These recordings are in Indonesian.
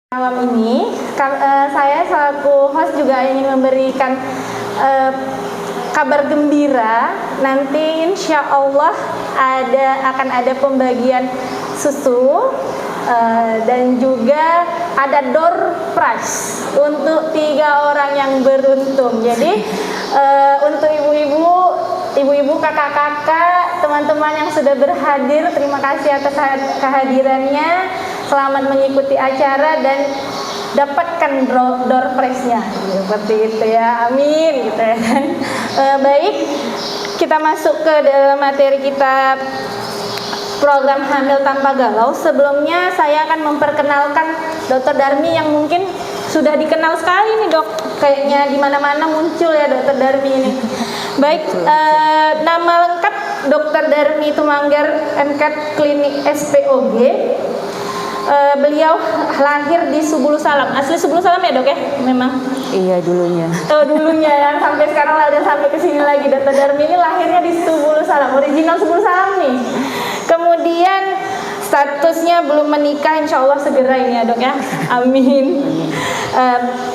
Malam ini saya selaku host juga ingin memberikan kabar gembira. Nanti insya Allah akan ada pembagian susu dan juga ada door prize untuk 3 orang yang beruntung. Jadi untuk ibu-ibu, kakak-kakak, teman-teman yang sudah berhadir, terima kasih atas kehadirannya. Selamat mengikuti acara dan dapatkan door prize-nya, seperti itu ya, amin gitu ya kan. Baik, kita masuk ke dalam materi kita, program Hamil Tanpa Galau. Sebelumnya saya akan memperkenalkan Dr. Darmi yang mungkin sudah dikenal sekali nih dok, kayaknya di mana-mana muncul ya Dr. Darmi ini. Baik, nama lengkap Dr. Darmi Tumanggar, MCAT Klinik SPOG. Beliau lahir di Subulu Salam. Asli Subulu Salam ya dok ya? Memang? Iya dulunya. Oh dulunya ya, sampai sekarang lah udah sampai ke sini lagi. Dr. Darmi ini lahirnya di Subulu Salam, original Subulu Salam nih. Kemudian statusnya belum menikah, insya Allah segera ini ya dok ya, amin.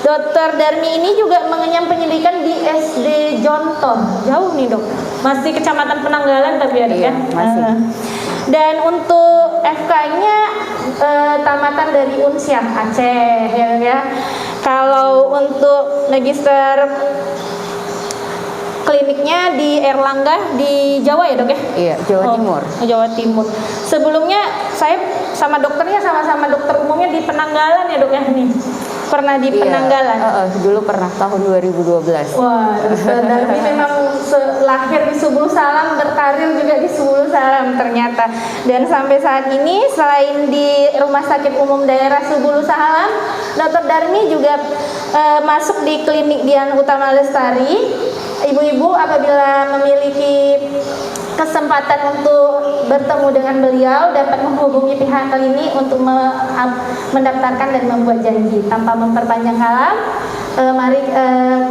Dr. Darmi ini juga mengenyam pendidikan di SD Jonton. Jauh nih dok, masih Kecamatan Penanggalan tapi ya dok ya? Masih. Dan untuk FK-nya tamatan dari Unsyah Aceh ya. Kalau untuk magister kliniknya di Erlangga di Jawa ya dok ya? Iya, Jawa Timur. Jawa Timur. Sebelumnya saya sama dokternya sama-sama dokter umumnya di Penanggalan ya dok ya nih. Pernah di Penanggalan? Dulu pernah tahun 2012. Wah, Dr. Darmi memang lahir di Subulu Salam, berkarir juga di Subulu Salam ternyata. Dan sampai saat ini selain di Rumah Sakit Umum Daerah Subulu Salam, Dr. Darmi juga masuk di Klinik Dian Utama Lestari. Ibu-ibu apabila memiliki kesempatan untuk bertemu dengan beliau dapat menghubungi pihak klinik untuk mendaftarkan dan membuat janji. Tanpa memperpanjang kalam, mari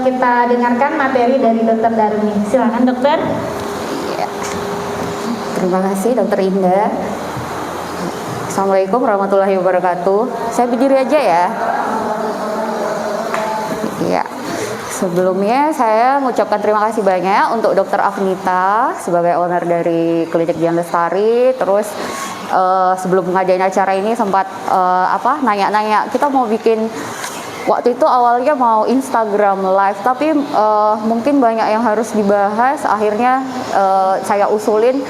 kita dengarkan materi dari Dr. Darmi. Silakan dokter. Ya. Terima kasih Dr. Indah. Assalamualaikum warahmatullahi wabarakatuh. Saya berdiri aja ya. Iya. Sebelumnya saya mengucapkan terima kasih banyak untuk Dr. Afnita sebagai owner dari Klinik Dian Lestari. Terus sebelum ngadain acara ini sempat nanya-nanya, kita mau bikin, waktu itu awalnya mau Instagram live, tapi mungkin banyak yang harus dibahas. Akhirnya saya usulin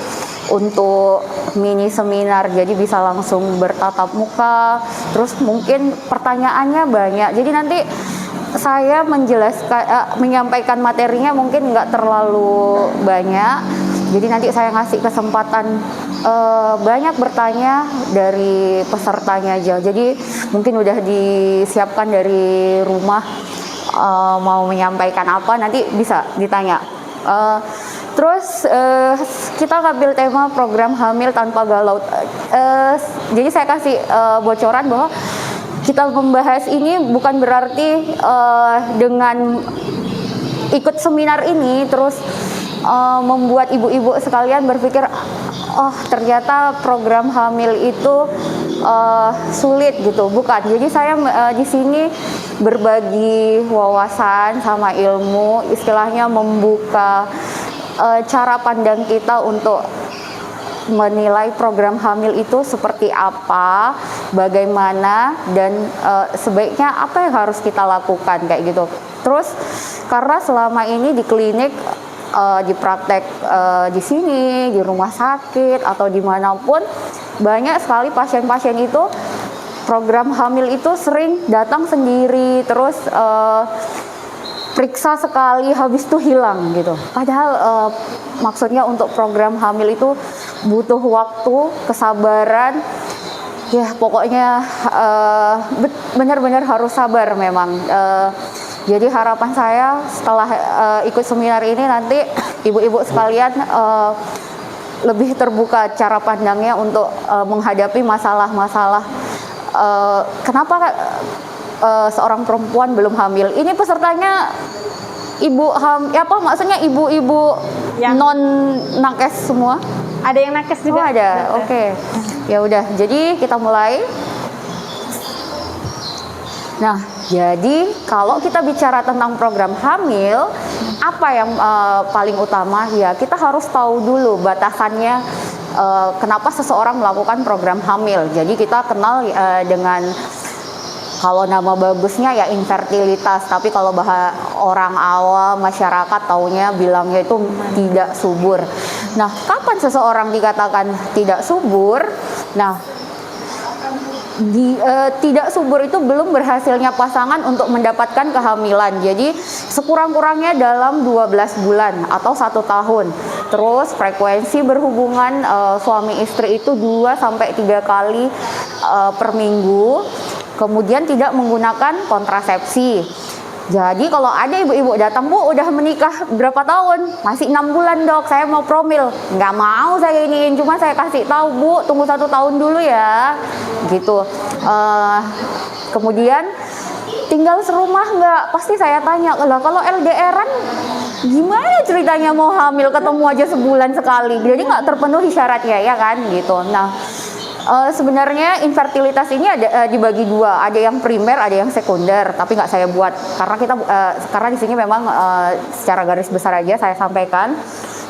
untuk mini seminar, jadi bisa langsung bertatap muka. Terus mungkin pertanyaannya banyak, jadi nanti saya menyampaikan materinya mungkin nggak terlalu banyak. Jadi nanti saya ngasih kesempatan banyak bertanya dari pesertanya aja. Jadi mungkin udah disiapkan dari rumah mau menyampaikan apa, nanti bisa ditanya. Terus kita ngambil tema program Hamil Tanpa Galau. Jadi saya kasih bocoran bahwa kita membahas ini bukan berarti dengan ikut seminar ini terus membuat ibu-ibu sekalian berpikir, oh ternyata program hamil itu sulit gitu. Bukan. Jadi saya di sini berbagi wawasan sama ilmu, istilahnya membuka cara pandang kita untuk menilai program hamil itu seperti apa, bagaimana, dan sebaiknya apa yang harus kita lakukan kayak gitu. Terus karena selama ini di klinik, di praktek di sini, di rumah sakit atau dimanapun, banyak sekali pasien-pasien itu program hamil itu sering datang sendiri, terus periksa sekali habis itu hilang gitu. Padahal maksudnya untuk program hamil itu butuh waktu, kesabaran. Ya pokoknya benar-benar harus sabar memang. Jadi harapan saya setelah ikut seminar ini nanti ibu-ibu sekalian lebih terbuka cara pandangnya untuk menghadapi masalah-masalah kenapa seorang perempuan belum hamil. Ini pesertanya maksudnya ibu-ibu non nakes semua? Ada yang nakes juga? Oh, ada. Oke. Ya udah. Jadi kita mulai. Nah, jadi kalau kita bicara tentang program hamil, apa yang paling utama? Ya, kita harus tahu dulu batasannya. Kenapa seseorang melakukan program hamil? Jadi kita kenal dengan, kalau nama bagusnya ya infertilitas, tapi kalau orang awam masyarakat taunya bilangnya itu tidak subur. Nah, kapan seseorang dikatakan tidak subur? Nah, tidak subur itu belum berhasilnya pasangan untuk mendapatkan kehamilan. Jadi sekurang-kurangnya dalam 12 bulan atau 1 tahun. Terus frekuensi berhubungan suami istri itu 2-3 kali per minggu. Kemudian tidak menggunakan kontrasepsi. Jadi kalau ada ibu-ibu datang, Bu udah menikah berapa tahun? Masih 6 bulan dok, saya mau promil. Nggak mau saya iniin, cuma saya kasih tahu, Bu tunggu 1 tahun dulu ya, gitu. Kemudian tinggal serumah nggak? Pasti saya tanya, lah kalau LDRan gimana ceritanya mau hamil, ketemu aja sebulan sekali, jadi nggak terpenuhi syaratnya ya kan, gitu. Nah, sebenarnya infertilitas ini ada dibagi dua, ada yang primer, ada yang sekunder, tapi nggak saya buat karena di sini memang secara garis besar aja saya sampaikan.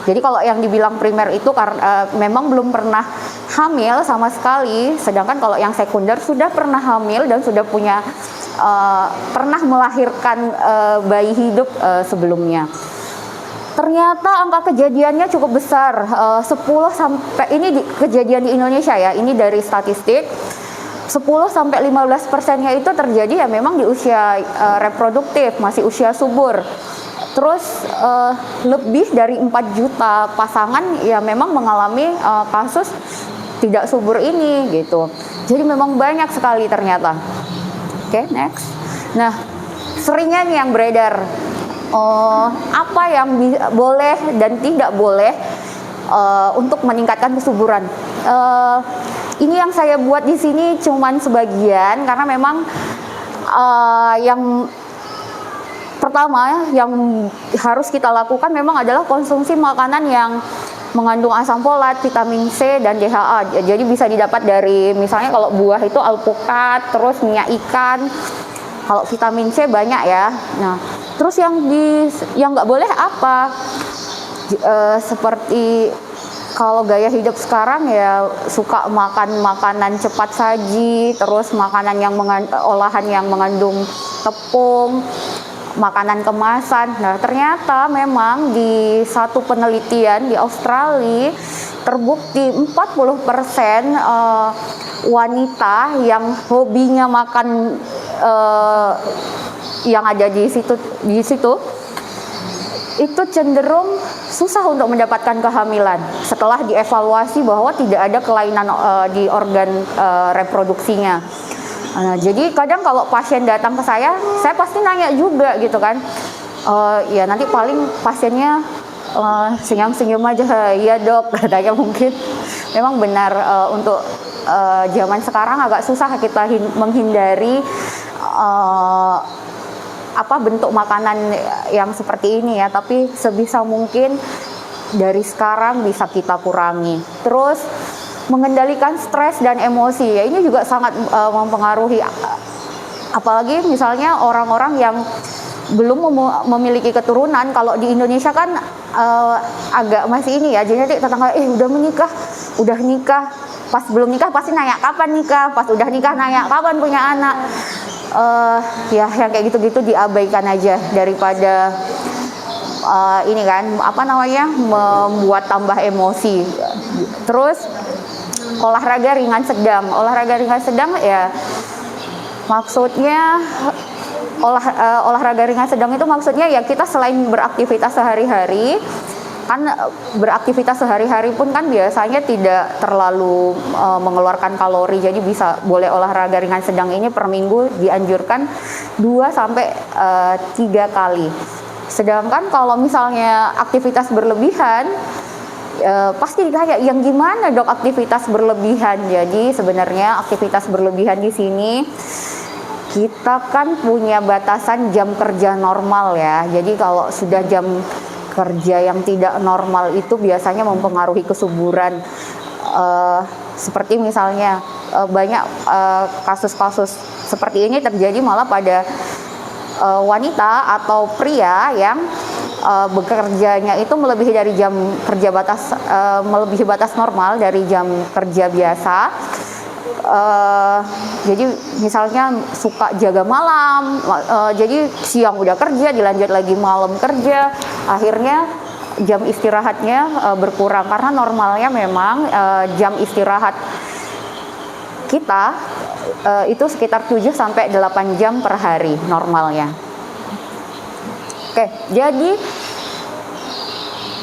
Jadi kalau yang dibilang primer itu karena memang belum pernah hamil sama sekali, sedangkan kalau yang sekunder sudah pernah hamil dan sudah punya pernah melahirkan bayi hidup sebelumnya. Ternyata angka kejadiannya cukup besar, 10 sampai ini kejadian di Indonesia ya, ini dari statistik. 10-15%-nya itu terjadi ya memang di usia reproduktif, masih usia subur. Terus lebih dari 4 juta pasangan ya memang mengalami kasus tidak subur ini gitu. Jadi memang banyak sekali ternyata. Oke, next. Nah, seringnya nih yang beredar, apa yang boleh dan tidak boleh untuk meningkatkan kesuburan. Ini yang saya buat di sini cuman sebagian karena memang yang pertama yang harus kita lakukan memang adalah konsumsi makanan yang mengandung asam folat, vitamin C dan DHA. Jadi bisa didapat dari misalnya kalau buah itu alpukat, terus minyak ikan. Kalau vitamin C banyak ya. Nah, terus yang nggak boleh apa? Seperti kalau gaya hidup sekarang ya suka makan makanan cepat saji, terus makanan yang olahan yang mengandung tepung, makanan kemasan. Nah, ternyata memang di satu penelitian di Australia terbukti 40% wanita yang hobinya makan yang ada di situ itu cenderung susah untuk mendapatkan kehamilan setelah dievaluasi bahwa tidak ada kelainan di organ reproduksinya. Jadi kadang kalau pasien datang ke saya pasti nanya juga gitu kan, ya nanti paling pasiennya senyum-senyum aja, iya dok katanya. Mungkin memang benar untuk zaman sekarang agak susah kita menghindari bentuk makanan yang seperti ini ya, tapi sebisa mungkin dari sekarang bisa kita kurangi. Terus mengendalikan stres dan emosi ya, ini juga sangat mempengaruhi, apalagi misalnya orang-orang yang belum memiliki keturunan. Kalau di Indonesia kan agak masih ini ya, jadi tetangga udah nikah, pas belum nikah pasti nanya kapan nikah, pas udah nikah nanya kapan punya anak. Ya yang kayak gitu-gitu diabaikan aja daripada ini kan membuat tambah emosi. Terus olahraga ringan sedang ya maksudnya olahraga ringan sedang itu maksudnya ya kita selain beraktivitas sehari-hari, kan beraktivitas sehari-hari pun kan biasanya tidak terlalu mengeluarkan kalori, jadi boleh olahraga ringan sedang ini per minggu dianjurkan 2-3 kali. Sedangkan kalau misalnya aktivitas berlebihan, pasti ditanya yang gimana dok aktivitas berlebihan. Jadi sebenarnya aktivitas berlebihan di sini kita kan punya batasan jam kerja normal ya. Jadi kalau sudah jam kerja yang tidak normal itu biasanya mempengaruhi kesuburan. Seperti misalnya banyak kasus-kasus seperti ini terjadi malah pada wanita atau pria yang bekerjanya itu melebihi dari jam kerja batas, melebihi batas normal dari jam kerja biasa. Jadi misalnya suka jaga malam, jadi siang udah kerja, dilanjut lagi malam kerja, akhirnya jam istirahatnya berkurang karena normalnya memang jam istirahat kita itu sekitar 7 sampai 8 jam per hari normalnya. Oke, jadi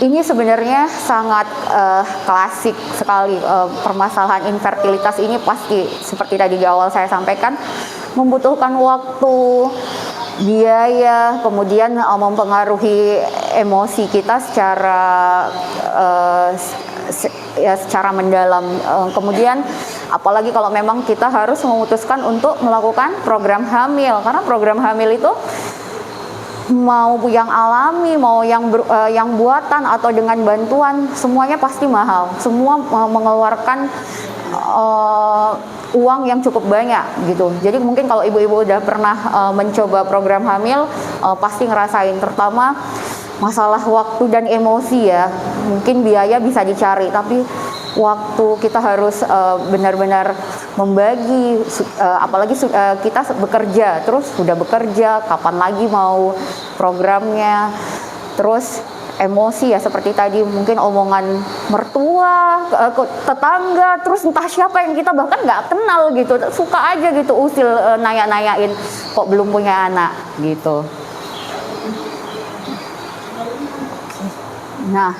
ini sebenarnya sangat klasik sekali. Permasalahan infertilitas ini pasti seperti tadi di awal saya sampaikan membutuhkan waktu, biaya, kemudian mempengaruhi emosi kita secara mendalam. Kemudian apalagi kalau memang kita harus memutuskan untuk melakukan program hamil, karena program hamil itu mau yang alami, mau yang buatan atau dengan bantuan, semuanya pasti mahal. Semua mengeluarkan uang yang cukup banyak gitu. Jadi mungkin kalau ibu-ibu udah pernah mencoba program hamil, pasti ngerasain, terutama masalah waktu dan emosi ya. Mungkin biaya bisa dicari, tapi waktu kita harus benar-benar membagi, apalagi kita bekerja, terus sudah bekerja, kapan lagi mau programnya, terus emosi ya seperti tadi, mungkin omongan mertua, tetangga, terus entah siapa yang kita bahkan nggak kenal gitu, suka aja gitu usil nanya-nanyain kok belum punya anak gitu. Nah,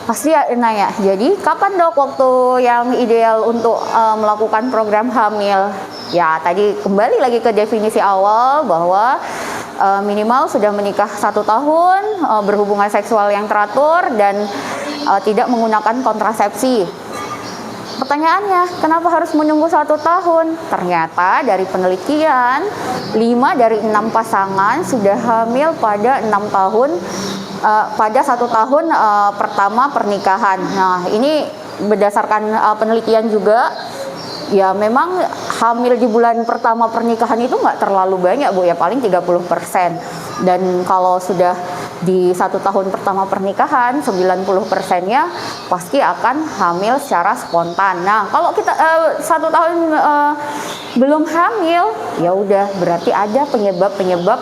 pasti nanya, jadi kapan dok waktu yang ideal untuk melakukan program hamil? Ya tadi kembali lagi ke definisi awal bahwa minimal sudah menikah 1 tahun, berhubungan seksual yang teratur dan tidak menggunakan kontrasepsi. Pertanyaannya, kenapa harus menunggu 1 tahun? Ternyata dari penelitian 5 dari 6 pasangan sudah hamil pada 6 tahun pada 1 tahun pertama pernikahan. Nah, ini berdasarkan penelitian juga, ya memang hamil di bulan pertama pernikahan itu nggak terlalu banyak Bu, ya paling 30%. Dan kalau sudah di 1 tahun pertama pernikahan, 90%-nya pasti akan hamil secara spontan. Nah, kalau kita 1 tahun belum hamil, ya udah berarti ada penyebab-penyebab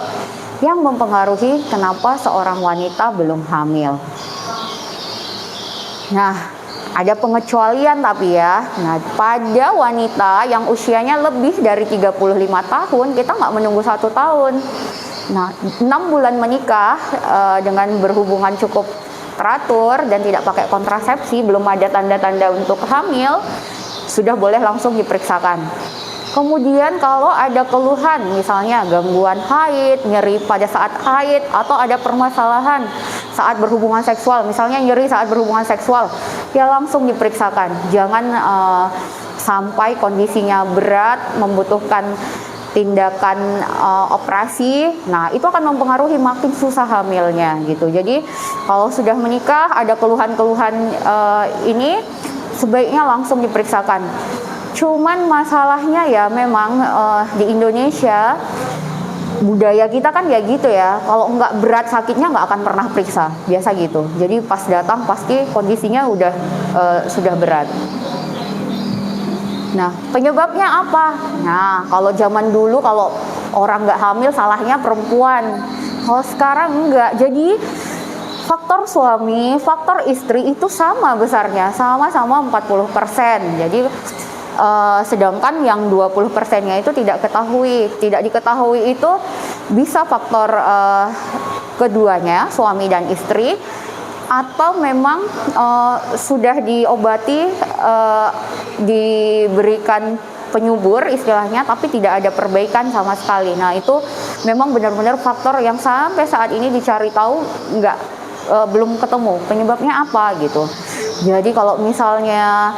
yang mempengaruhi kenapa seorang wanita belum hamil. Nah, ada pengecualian tapi ya. Nah, pada wanita yang usianya lebih dari 35 tahun, kita nggak menunggu 1 tahun. Nah, 6 bulan menikah dengan berhubungan cukup teratur dan tidak pakai kontrasepsi, belum ada tanda-tanda untuk hamil, sudah boleh langsung diperiksakan. Kemudian kalau ada keluhan, misalnya gangguan haid, nyeri pada saat haid, atau ada permasalahan saat berhubungan seksual, misalnya nyeri saat berhubungan seksual, ya langsung diperiksakan. Jangan sampai kondisinya berat, membutuhkan tindakan operasi. Nah, itu akan mempengaruhi makin susah hamilnya gitu. Jadi kalau sudah menikah ada keluhan-keluhan ini, sebaiknya langsung diperiksakan. Cuman masalahnya ya memang di Indonesia budaya kita kan ya gitu ya, kalau nggak berat sakitnya nggak akan pernah periksa, biasa gitu. Jadi pas datang pasti kondisinya sudah berat. Nah, penyebabnya apa? Nah, kalau zaman dulu kalau orang nggak hamil salahnya perempuan, kalau sekarang enggak. Jadi faktor suami, faktor istri itu sama besarnya, sama-sama 40%. Jadi sedangkan yang 20%-nya itu tidak diketahui itu bisa faktor keduanya, suami dan istri, atau memang sudah diobati, diberikan penyubur istilahnya, tapi tidak ada perbaikan sama sekali. Nah, itu memang benar-benar faktor yang sampai saat ini dicari tahu belum ketemu penyebabnya apa gitu. Jadi kalau misalnya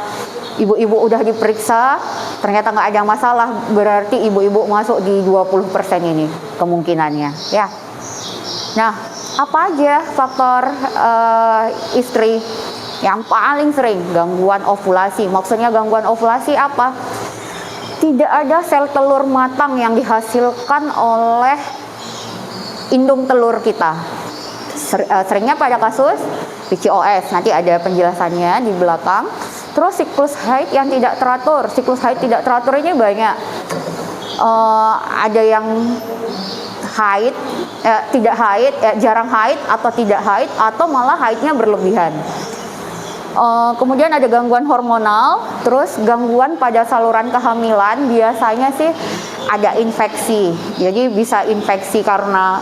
ibu-ibu udah diperiksa ternyata nggak ada masalah, berarti ibu-ibu masuk di 20% ini kemungkinannya ya. Nah, apa aja faktor istri yang paling sering? Gangguan ovulasi. Maksudnya gangguan ovulasi apa? tidak ada sel telur matang yang dihasilkan oleh indung telur kita. Seringnya pada kasus PCOS, nanti ada penjelasannya di belakang. Terus siklus haid yang tidak teratur. Siklus haid tidak teratur ini banyak. Ada yang haid, tidak haid, jarang haid atau tidak haid, atau malah haidnya berlebihan. Kemudian ada gangguan hormonal, terus gangguan pada saluran kehamilan, biasanya sih ada infeksi. Jadi bisa infeksi karena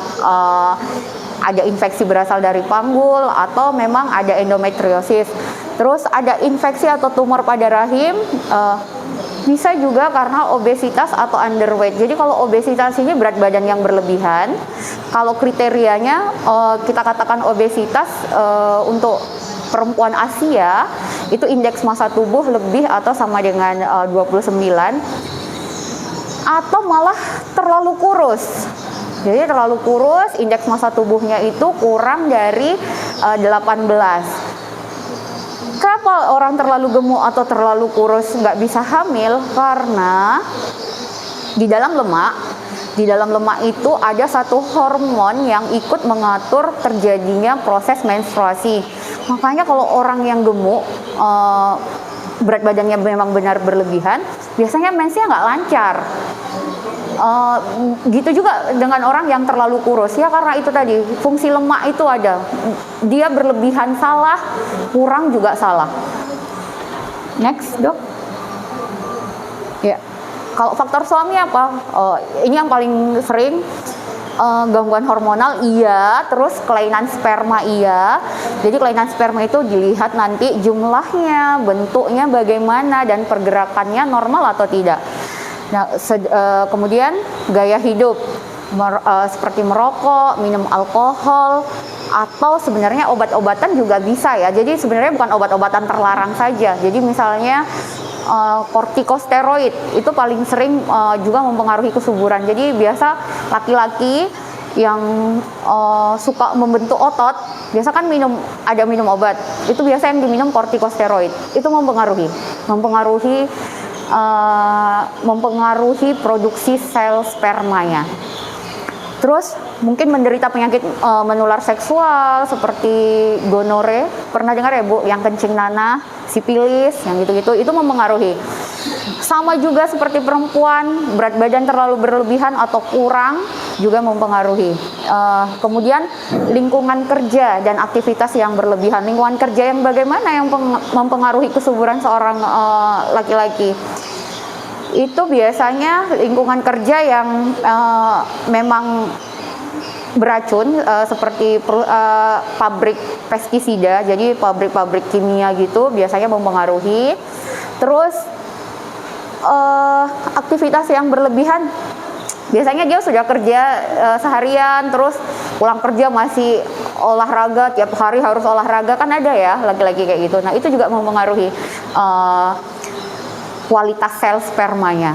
ada infeksi berasal dari panggul atau memang ada endometriosis. Terus ada infeksi atau tumor pada rahim, bisa juga karena obesitas atau underweight. Jadi kalau obesitas ini berat badan yang berlebihan, kalau kriterianya kita katakan obesitas untuk perempuan Asia itu indeks massa tubuh lebih atau sama dengan 29, atau malah terlalu kurus. Jadi terlalu kurus, indeks massa tubuhnya itu kurang dari 18. Kenapa orang terlalu gemuk atau terlalu kurus nggak bisa hamil? Karena di dalam lemak itu ada satu hormon yang ikut mengatur terjadinya proses menstruasi. Makanya kalau orang yang gemuk, berat badannya memang benar berlebihan, biasanya mensnya nggak lancar. Gitu juga dengan orang yang terlalu kurus, ya karena itu tadi fungsi lemak itu ada, dia berlebihan salah, kurang juga salah. Next, Dok. Ya, kalau faktor suami apa? Ini yang paling sering. Gangguan hormonal iya, terus kelainan sperma iya. Jadi kelainan sperma itu dilihat nanti jumlahnya, bentuknya bagaimana, dan pergerakannya normal atau tidak. Nah, kemudian gaya hidup, seperti merokok, minum alkohol, atau sebenarnya obat-obatan juga bisa ya. Jadi sebenarnya bukan obat-obatan terlarang saja. Jadi misalnya kortikosteroid itu paling sering juga mempengaruhi kesuburan. Jadi biasa laki-laki yang suka membentuk otot, biasa kan minum obat. Itu biasa yang diminum kortikosteroid. Itu mempengaruhi produksi sel spermanya. Terus mungkin menderita penyakit menular seksual seperti gonore, pernah dengar ya Bu, yang kencing nanah, sipilis, yang gitu-gitu, itu mempengaruhi. Sama juga seperti perempuan, berat badan terlalu berlebihan atau kurang juga mempengaruhi. Kemudian lingkungan kerja dan aktivitas yang berlebihan. Lingkungan kerja yang bagaimana yang mempengaruhi kesuburan seorang laki-laki? Itu biasanya lingkungan kerja yang memang beracun, seperti pabrik pestisida, jadi pabrik-pabrik kimia gitu biasanya mempengaruhi. Terus aktivitas yang berlebihan, biasanya dia sudah kerja seharian, terus pulang kerja masih olahraga, tiap hari harus olahraga, kan ada ya laki-laki kayak gitu. Nah itu juga mempengaruhi kualitas sel spermanya.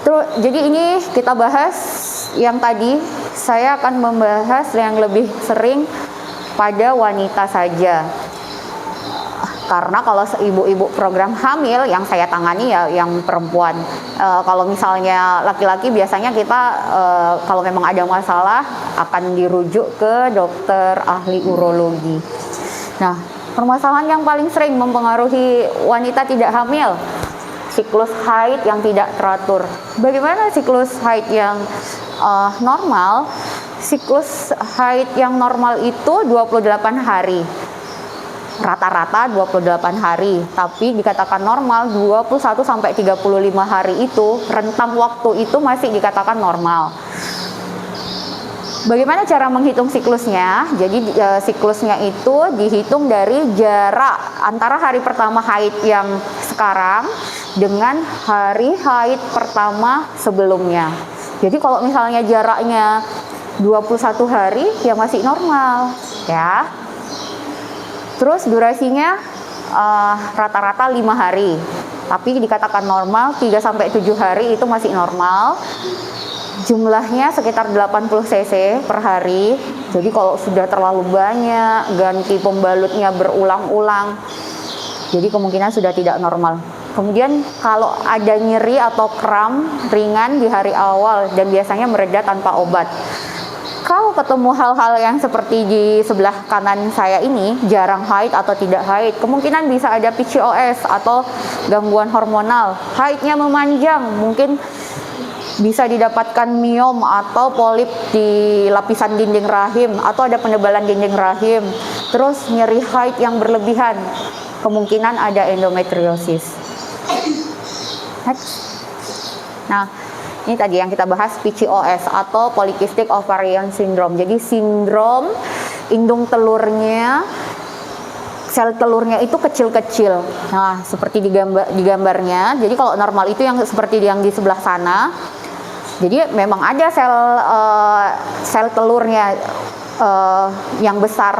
Terus, jadi ini kita bahas yang tadi, saya akan membahas yang lebih sering pada wanita saja. Karena kalau ibu-ibu program hamil yang saya tangani ya yang perempuan. Kalau misalnya laki-laki biasanya kita kalau memang ada masalah akan dirujuk ke dokter ahli urologi. Nah, permasalahan yang paling sering mempengaruhi wanita tidak hamil, siklus haid yang tidak teratur. Bagaimana siklus haid yang normal? Siklus haid yang normal itu 28 hari. Rata-rata 28 hari, tapi dikatakan normal 21 sampai 35 hari itu, rentang waktu itu masih dikatakan normal. Bagaimana cara menghitung siklusnya? Jadi siklusnya itu dihitung dari jarak antara hari pertama haid yang sekarang dengan hari haid pertama sebelumnya. Jadi kalau misalnya jaraknya 21 hari ya masih normal ya. Terus durasinya rata-rata 5 hari. Tapi dikatakan normal 3 sampai 7 hari itu masih normal. Jumlahnya sekitar 80 cc per hari. Jadi kalau sudah terlalu banyak, ganti pembalutnya berulang-ulang, jadi kemungkinan sudah tidak normal. Kemudian kalau ada nyeri atau kram ringan di hari awal dan biasanya mereda tanpa obat. Kalau ketemu hal-hal yang seperti di sebelah kanan saya ini, jarang haid atau tidak haid, kemungkinan bisa ada PCOS atau gangguan hormonal. Haidnya memanjang, mungkin bisa didapatkan miom atau polip di lapisan dinding rahim, atau ada penebalan dinding rahim. Terus nyeri haid yang berlebihan, kemungkinan ada endometriosis. Next. Nah, ini tadi yang kita bahas PCOS atau Polycystic Ovarian Syndrome. Jadi sindrom indung telurnya, sel telurnya itu kecil-kecil. Nah, seperti di gambarnya. Jadi kalau normal itu yang seperti yang di sebelah sana. Jadi memang ada sel telurnya yang besar.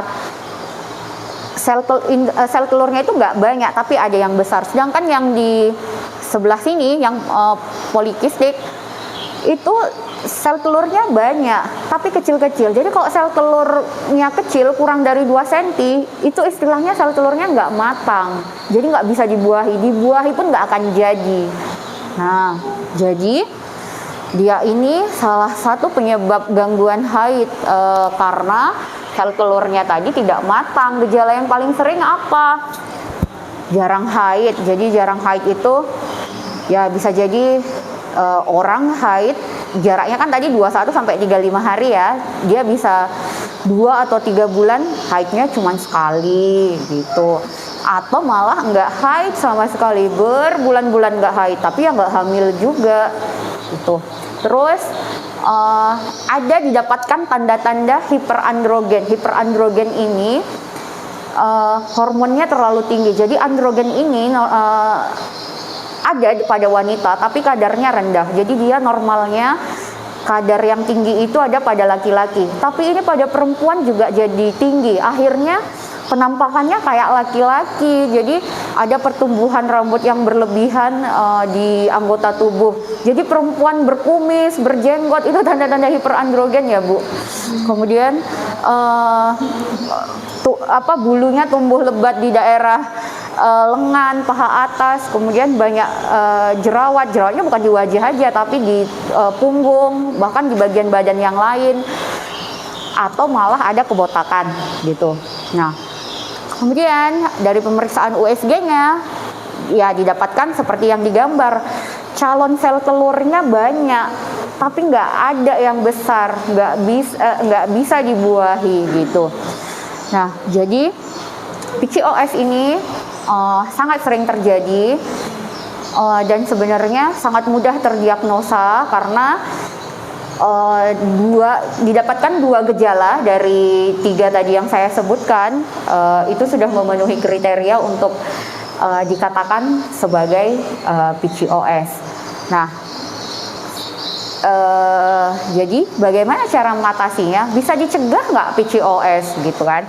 Sel telurnya itu nggak banyak, tapi ada yang besar. Sedangkan yang di sebelah sini, yang polikistik, itu sel telurnya banyak, tapi kecil-kecil. Jadi kalau sel telurnya kecil, kurang dari 2 cm, itu istilahnya sel telurnya nggak matang. Jadi nggak bisa dibuahi. Dibuahi pun nggak akan jadi. Nah, jadi dia ini salah satu penyebab gangguan haid karena sel telurnya tadi tidak matang. Gejala yang paling sering apa? Jarang haid. Jadi jarang haid itu ya bisa jadi orang haid jaraknya kan tadi 21 sampai 35 hari ya. Dia bisa 2 atau 3 bulan haidnya cuma sekali gitu. Atau malah nggak haid sama sekali, berbulan-bulan nggak haid, tapi ya nggak hamil juga gitu. Terus ada didapatkan tanda-tanda hiperandrogen. Hiperandrogen ini hormonnya terlalu tinggi. Jadi androgen ini ada pada wanita, tapi kadarnya rendah. Jadi dia normalnya kadar yang tinggi itu ada pada laki-laki, tapi ini pada perempuan juga jadi tinggi. Akhirnya penampakannya kayak laki-laki. Jadi ada pertumbuhan rambut yang berlebihan di anggota tubuh. Jadi perempuan berkumis, berjenggot, itu tanda-tanda hiperandrogen ya, Bu. Kemudian bulunya tumbuh lebat di daerah lengan, paha atas, kemudian banyak jerawatnya bukan di wajah aja, tapi di punggung, bahkan di bagian badan yang lain, atau malah ada kebotakan gitu. Nah, kemudian dari pemeriksaan USG-nya ya didapatkan seperti yang digambar, calon sel telurnya banyak, tapi nggak ada yang besar, nggak bisa dibuahi gitu. Nah, jadi PCOS ini sangat sering terjadi dan sebenarnya sangat mudah terdiagnosa karena didapatkan 2 gejala dari 3 tadi yang saya sebutkan, itu sudah memenuhi kriteria untuk dikatakan sebagai PCOS. Nah, jadi bagaimana cara mengatasinya? Bisa dicegah nggak PCOS gitu kan?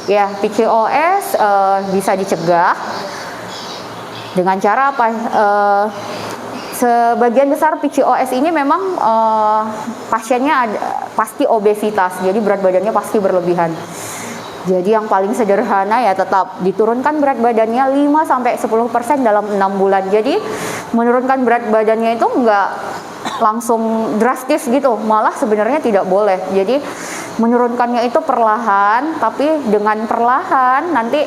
Ya, PCOS bisa dicegah dengan cara apa? Sebagian besar PCOS ini memang pasiennya pasti obesitas, jadi berat badannya pasti berlebihan. Jadi yang paling sederhana ya tetap diturunkan berat badannya 5-10% dalam 6 bulan. Jadi menurunkan berat badannya itu nggak langsung drastis gitu, malah sebenarnya tidak boleh. Jadi menurunkannya itu perlahan, tapi dengan perlahan nanti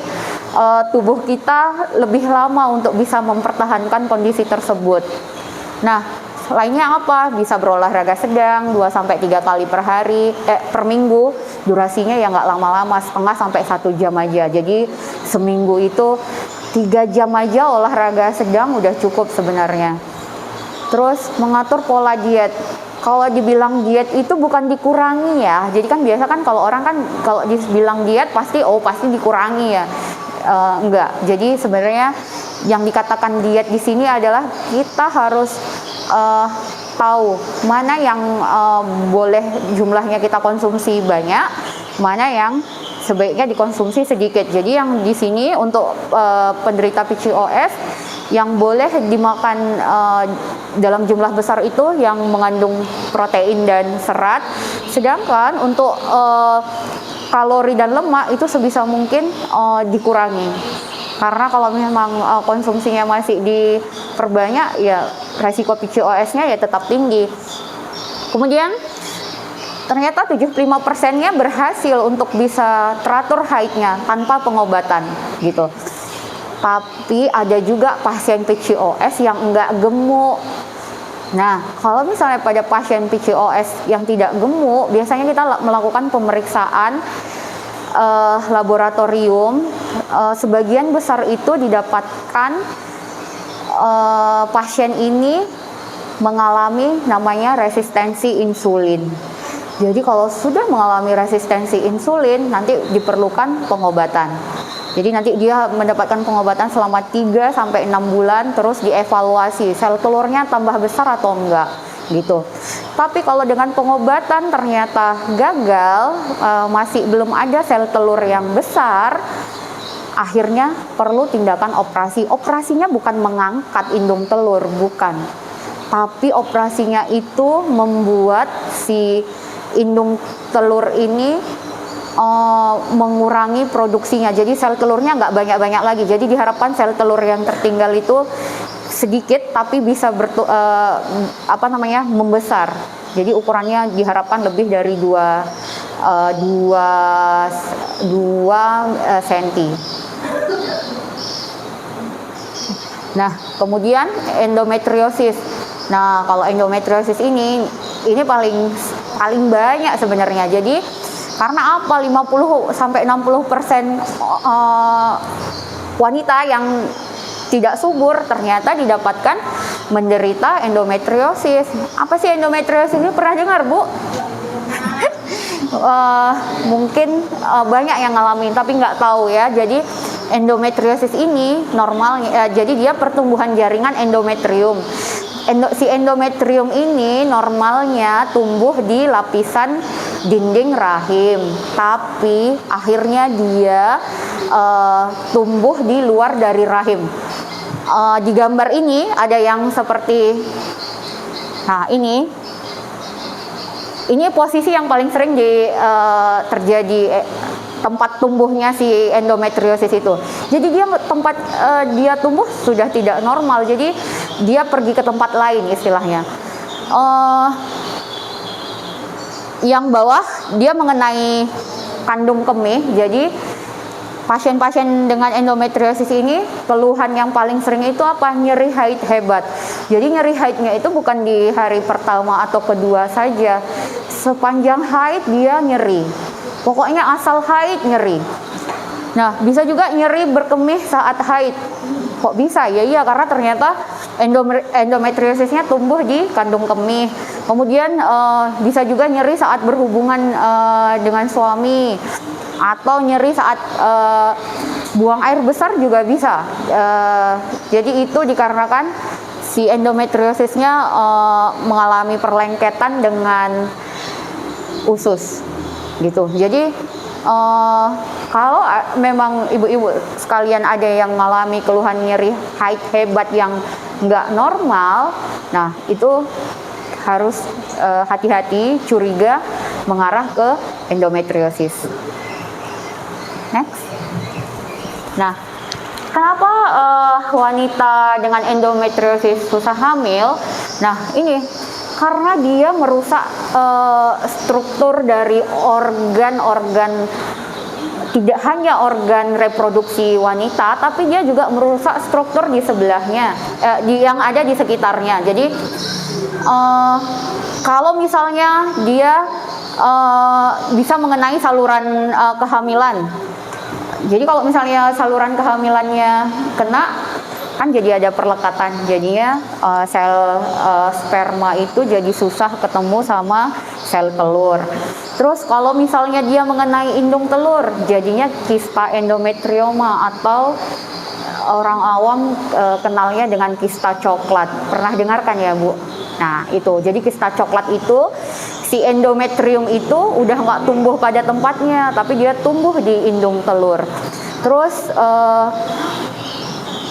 tubuh kita lebih lama untuk bisa mempertahankan kondisi tersebut. Nah, lainnya apa? Bisa berolahraga sedang 2-3 kali per minggu. Durasinya ya nggak lama-lama, setengah sampai 1 jam aja. Jadi seminggu itu 3 jam aja olahraga sedang udah cukup sebenarnya. Terus mengatur pola diet. Kalau dibilang diet itu bukan dikurangi ya. Jadi kan biasa kan kalau orang kan kalau dibilang diet pasti dikurangi ya. Enggak. Jadi sebenarnya yang dikatakan diet di sini adalah kita harus tahu mana yang boleh jumlahnya kita konsumsi banyak, mana yang sebaiknya dikonsumsi sedikit. Jadi yang di sini untuk penderita PCOS yang boleh dimakan dalam jumlah besar itu yang mengandung protein dan serat, sedangkan untuk kalori dan lemak itu sebisa mungkin dikurangi. Karena kalau memang konsumsinya masih diperbanyak, ya resiko PCOS-nya ya tetap tinggi. Kemudian ternyata 75%-nya berhasil untuk bisa teratur haidnya tanpa pengobatan gitu. Tapi ada juga pasien PCOS yang enggak gemuk. Nah, kalau misalnya pada pasien PCOS yang tidak gemuk, biasanya kita melakukan pemeriksaan laboratorium. Sebagian besar itu didapatkan pasien ini mengalami namanya resistensi insulin. Jadi kalau sudah mengalami resistensi insulin, nanti diperlukan pengobatan. Jadi nanti dia mendapatkan pengobatan selama 3 sampai 6 bulan, terus dievaluasi sel telurnya tambah besar atau enggak gitu. Tapi kalau dengan pengobatan ternyata gagal, masih belum ada sel telur yang besar, akhirnya perlu tindakan operasi. Operasinya bukan mengangkat indung telur, bukan. Tapi operasinya itu membuat si indung telur ini mengurangi produksinya. Jadi sel telurnya nggak banyak-banyak lagi. Jadi diharapkan sel telur yang tertinggal itu sedikit tapi bisa membesar. Jadi ukurannya diharapkan lebih dari 2 cm. Nah, kemudian endometriosis. Nah, kalau endometriosis ini paling banyak sebenarnya. Jadi karena apa? 50 sampai 60% wanita yang tidak subur ternyata didapatkan menderita endometriosis. Apa sih endometriosis ini? Pernah dengar, Bu? Mungkin banyak yang ngalamin tapi nggak tahu ya. Jadi endometriosis ini normalnya, jadi dia pertumbuhan jaringan endometrium. Si endometrium ini normalnya tumbuh di lapisan dinding rahim, tapi akhirnya dia tumbuh di luar dari rahim. Di gambar ini ada yang seperti, nah ini posisi yang paling sering terjadi tempat tumbuhnya si endometriosis itu. Jadi dia tumbuh sudah tidak normal. Jadi dia pergi ke tempat lain istilahnya. Yang bawah dia mengenai kandung kemih. Jadi pasien-pasien dengan endometriosis ini keluhan yang paling sering itu apa? Nyeri haid hebat. Jadi nyeri haidnya itu bukan di hari pertama atau kedua saja. Sepanjang haid dia nyeri. Pokoknya asal haid nyeri. Nah, bisa juga nyeri berkemih saat haid. Kok bisa? Ya iya, karena ternyata endometriosisnya tumbuh di kandung kemih. Kemudian bisa juga nyeri saat berhubungan dengan suami, atau nyeri saat buang air besar juga bisa. Jadi itu dikarenakan si endometriosisnya mengalami perlengketan dengan usus gitu. Jadi kalau memang ibu-ibu sekalian ada yang mengalami keluhan nyeri haid hebat yang nggak normal, nah itu harus hati-hati, curiga mengarah ke endometriosis. Next. Nah, kenapa wanita dengan endometriosis susah hamil? Nah, ini karena dia merusak struktur dari organ-organ, tidak hanya organ reproduksi wanita, tapi dia juga merusak struktur di sebelahnya, yang ada di sekitarnya. Jadi kalau misalnya dia bisa mengenai saluran kehamilan. Jadi kalau misalnya saluran kehamilannya kena, kan jadi ada perlekatan, jadinya sel sperma itu jadi susah ketemu sama sel telur. Terus kalau misalnya dia mengenai indung telur, jadinya kista endometrioma, atau orang awam kenalnya dengan kista coklat. Pernah dengarkan ya, Bu? Nah itu, jadi kista coklat itu si endometrium itu udah nggak tumbuh pada tempatnya, tapi dia tumbuh di indung telur. Terus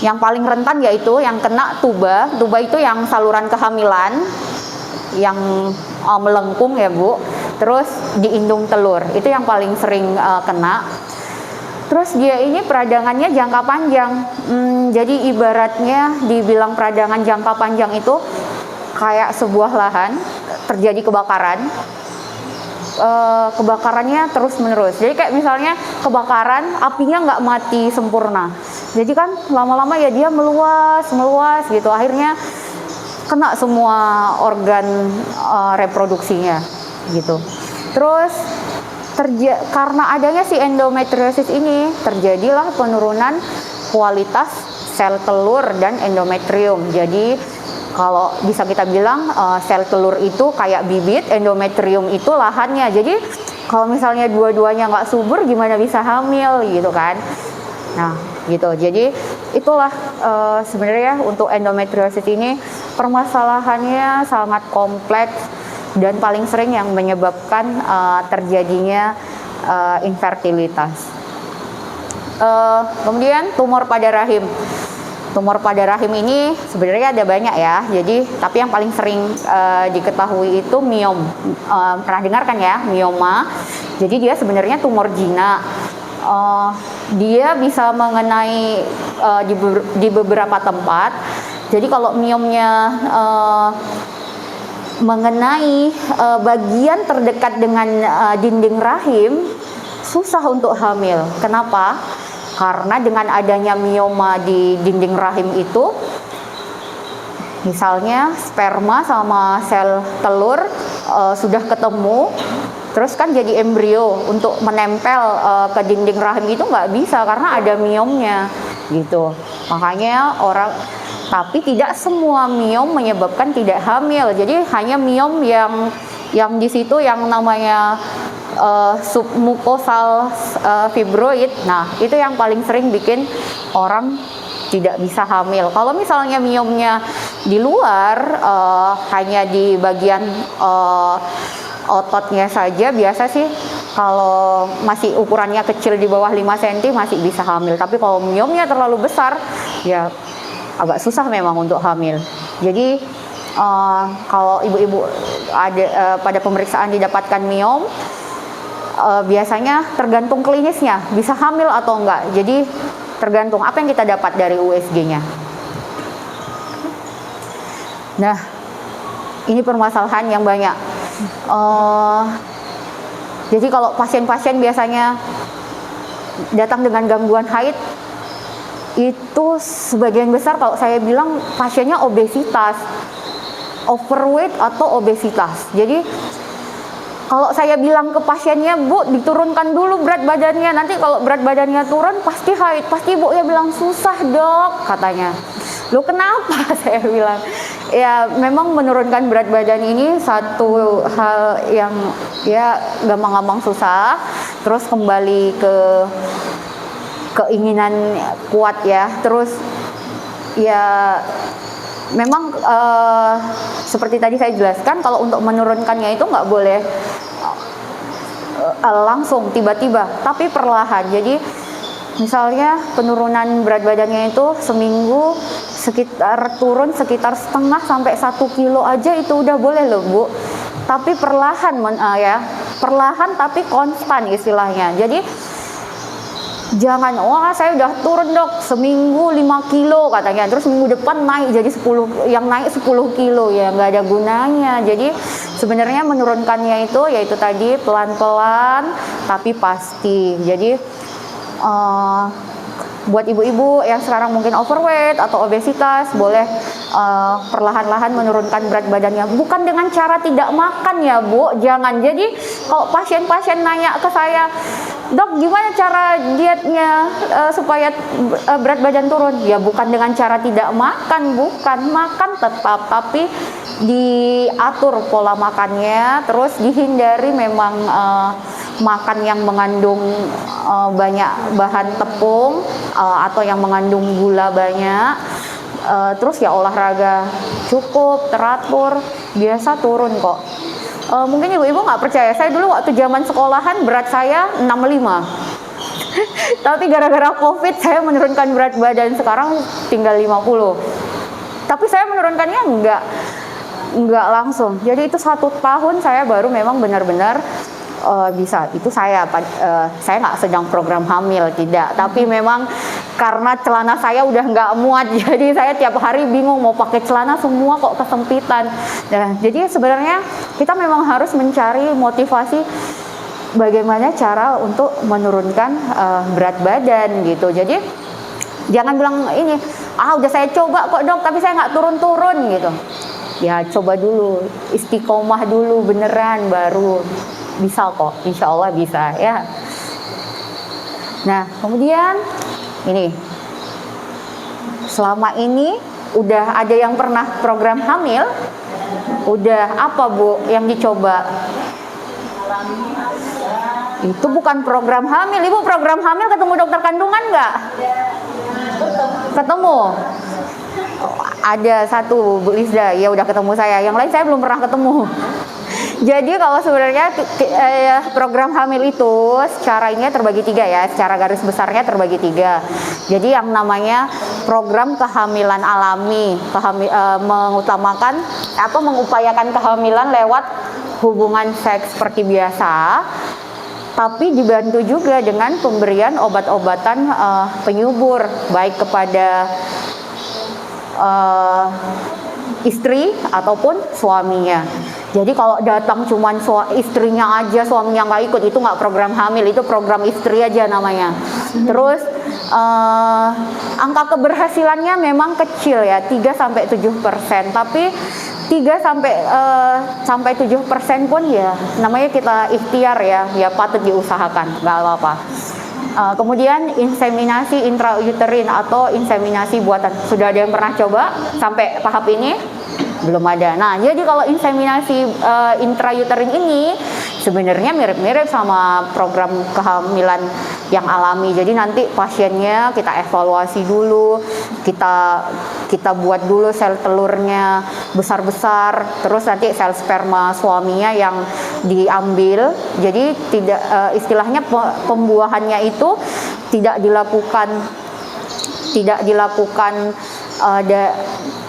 yang paling rentan yaitu yang kena tuba itu yang saluran kehamilan yang melengkung ya, Bu. Terus di indung telur itu yang paling sering kena. Terus dia ini peradangannya jangka panjang. Jadi ibaratnya dibilang peradangan jangka panjang itu kayak sebuah lahan terjadi kebakaran. Kebakarannya terus menerus. Jadi kayak misalnya kebakaran, apinya nggak mati sempurna. Jadi kan lama-lama ya dia meluas gitu. Akhirnya kena semua organ reproduksinya gitu. Terus karena adanya si endometriosis ini terjadilah penurunan kualitas sel telur dan endometrium. Jadi kalau bisa kita bilang sel telur itu kayak bibit, endometrium itu lahannya. Jadi kalau misalnya dua-duanya nggak subur, gimana bisa hamil gitu kan? Nah gitu. Jadi itulah sebenarnya untuk endometriosis ini permasalahannya sangat kompleks dan paling sering yang menyebabkan terjadinya infertilitas. Kemudian tumor pada rahim. Tumor pada rahim ini sebenarnya ada banyak ya. Jadi tapi yang paling sering diketahui itu pernah dengar kan ya, mioma. Jadi dia sebenarnya tumor jinak. Dia bisa mengenai di beberapa tempat. Jadi kalau miomnya mengenai bagian terdekat dengan dinding rahim, susah untuk hamil. Kenapa? Karena dengan adanya mioma di dinding rahim itu, misalnya sperma sama sel telur sudah ketemu, terus kan jadi embrio untuk menempel ke dinding rahim itu nggak bisa karena ada miomnya gitu. Makanya tapi tidak semua miom menyebabkan tidak hamil. Jadi hanya miom yang di situ yang namanya submukosal fibroid. Nah, itu yang paling sering bikin orang tidak bisa hamil. Kalau misalnya miomnya di luar, hanya di bagian ototnya saja, biasa sih kalau masih ukurannya kecil di bawah 5 cm masih bisa hamil. Tapi kalau miomnya terlalu besar, ya agak susah memang untuk hamil. Jadi kalau ibu-ibu ada pada pemeriksaan didapatkan miom, biasanya tergantung klinisnya bisa hamil atau enggak. Jadi tergantung apa yang kita dapat dari USG-nya. Nah, ini permasalahan yang banyak. Jadi kalau pasien-pasien biasanya datang dengan gangguan haid, itu sebagian besar kalau saya bilang pasiennya obesitas, overweight atau obesitas. Jadi kalau saya bilang ke pasiennya, Bu, diturunkan dulu berat badannya, nanti kalau berat badannya turun pasti haid, pasti Ibu ya bilang susah dok katanya. Loh kenapa? Saya bilang ya memang menurunkan berat badan ini satu hal yang ya gampang-gampang susah. Terus kembali ke keinginan kuat ya. Terus ya memang seperti tadi saya jelaskan, kalau untuk menurunkannya itu nggak boleh langsung tiba-tiba, tapi perlahan. Jadi misalnya penurunan berat badannya itu seminggu turun sekitar setengah sampai 1 kilo aja itu udah boleh loh Bu. Tapi perlahan perlahan tapi konstan istilahnya. Jadi jangan, wah saya udah turun dok seminggu 5 kilo katanya, terus minggu depan naik jadi 10, yang naik 10 kilo, ya nggak ada gunanya. Jadi sebenarnya menurunkannya itu yaitu tadi pelan-pelan tapi pasti. Jadi buat ibu-ibu yang sekarang mungkin overweight atau obesitas, boleh perlahan-lahan menurunkan berat badannya. Bukan dengan cara tidak makan ya Bu, jangan. Jadi kalau pasien-pasien nanya ke saya, dok gimana cara dietnya supaya berat badan turun? Ya bukan dengan cara tidak makan, bukan. Makan tetap, tapi diatur pola makannya, terus dihindari memang makan yang mengandung banyak bahan tepung atau yang mengandung gula banyak. Terus ya olahraga cukup, teratur, biasa turun kok. Mungkin ibu-ibu nggak percaya, saya dulu waktu zaman sekolahan berat saya 65. Tapi gara-gara COVID saya menurunkan berat badan, sekarang tinggal 50. Tapi saya menurunkannya enggak langsung. Jadi itu 1 tahun saya baru memang benar-benar bisa. Itu saya nggak sedang program hamil, tidak. Tapi memang karena celana saya udah nggak muat, jadi saya tiap hari bingung mau pakai celana semua kok kesempitan. Nah, jadi sebenarnya kita memang harus mencari motivasi bagaimana cara untuk menurunkan berat badan gitu. Jadi jangan bilang ini, udah saya coba kok dok, tapi saya nggak turun-turun gitu. Ya coba dulu, istiqomah dulu beneran, baru bisa kok, insya Allah bisa ya. Nah kemudian ini, selama ini udah ada yang pernah program hamil, udah apa Bu yang dicoba? Itu bukan program hamil, Ibu program hamil ketemu dokter kandungan nggak? Ketemu. Ada satu Bu Lizda, ya udah ketemu saya. Yang lain saya belum pernah ketemu. Jadi kalau sebenarnya program hamil itu secara ini terbagi 3 ya, secara garis besarnya terbagi 3. Jadi yang namanya program kehamilan alami, mengupayakan kehamilan lewat hubungan seks seperti biasa, tapi dibantu juga dengan pemberian obat-obatan penyubur, baik kepada istri ataupun suaminya. Jadi kalau datang cuman istrinya aja, suaminya nggak ikut, itu nggak program hamil, itu program istri aja namanya. Terus angka keberhasilannya memang kecil ya, 3-7%, tapi 3-7% pun ya namanya kita ikhtiar ya patut diusahakan, nggak apa-apa. Kemudian inseminasi intrauterin atau inseminasi buatan, sudah ada yang pernah coba sampai tahap ini? Belum ada. Nah, jadi kalau inseminasi intrauterin ini sebenarnya mirip-mirip sama program kehamilan yang alami. Jadi nanti pasiennya kita evaluasi dulu, kita buat dulu sel telurnya besar-besar, terus nanti sel sperma suaminya yang diambil. Jadi tidak istilahnya pembuahannya itu tidak dilakukan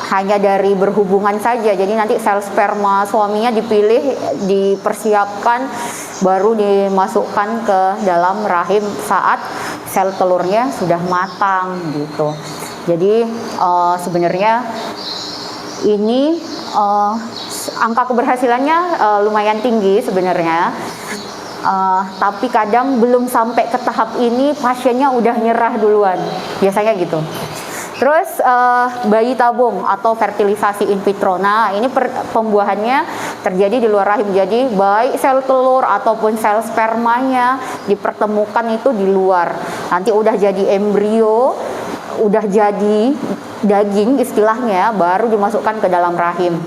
hanya dari berhubungan saja. Jadi nanti sel sperma suaminya dipilih, dipersiapkan, baru dimasukkan ke dalam rahim saat sel telurnya sudah matang gitu. Jadi sebenarnya ini angka keberhasilannya lumayan tinggi sebenarnya. Tapi kadang belum sampai ke tahap ini pasiennya udah nyerah duluan, biasanya gitu. Terus bayi tabung atau fertilisasi in vitro. Nah, ini pembuahannya terjadi di luar rahim. Jadi baik sel telur ataupun sel spermanya dipertemukan itu di luar. Nanti udah jadi embrio, udah jadi daging istilahnya, baru dimasukkan ke dalam rahim.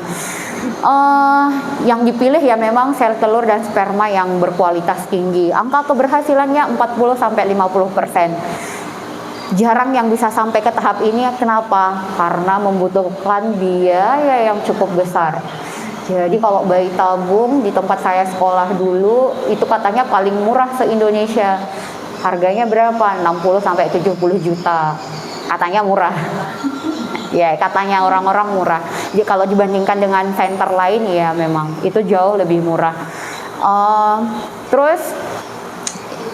Yang dipilih ya memang sel telur dan sperma yang berkualitas tinggi. Angka keberhasilannya 40-50%. Jarang yang bisa sampai ke tahap ini. Kenapa? Karena membutuhkan biaya yang cukup besar. Jadi kalau bayi tabung di tempat saya sekolah dulu itu katanya paling murah se-Indonesia. Harganya berapa? 60-70 juta. Katanya murah. Ya, katanya orang-orang murah. Jadi kalau dibandingkan dengan center lain ya memang itu jauh lebih murah. Terus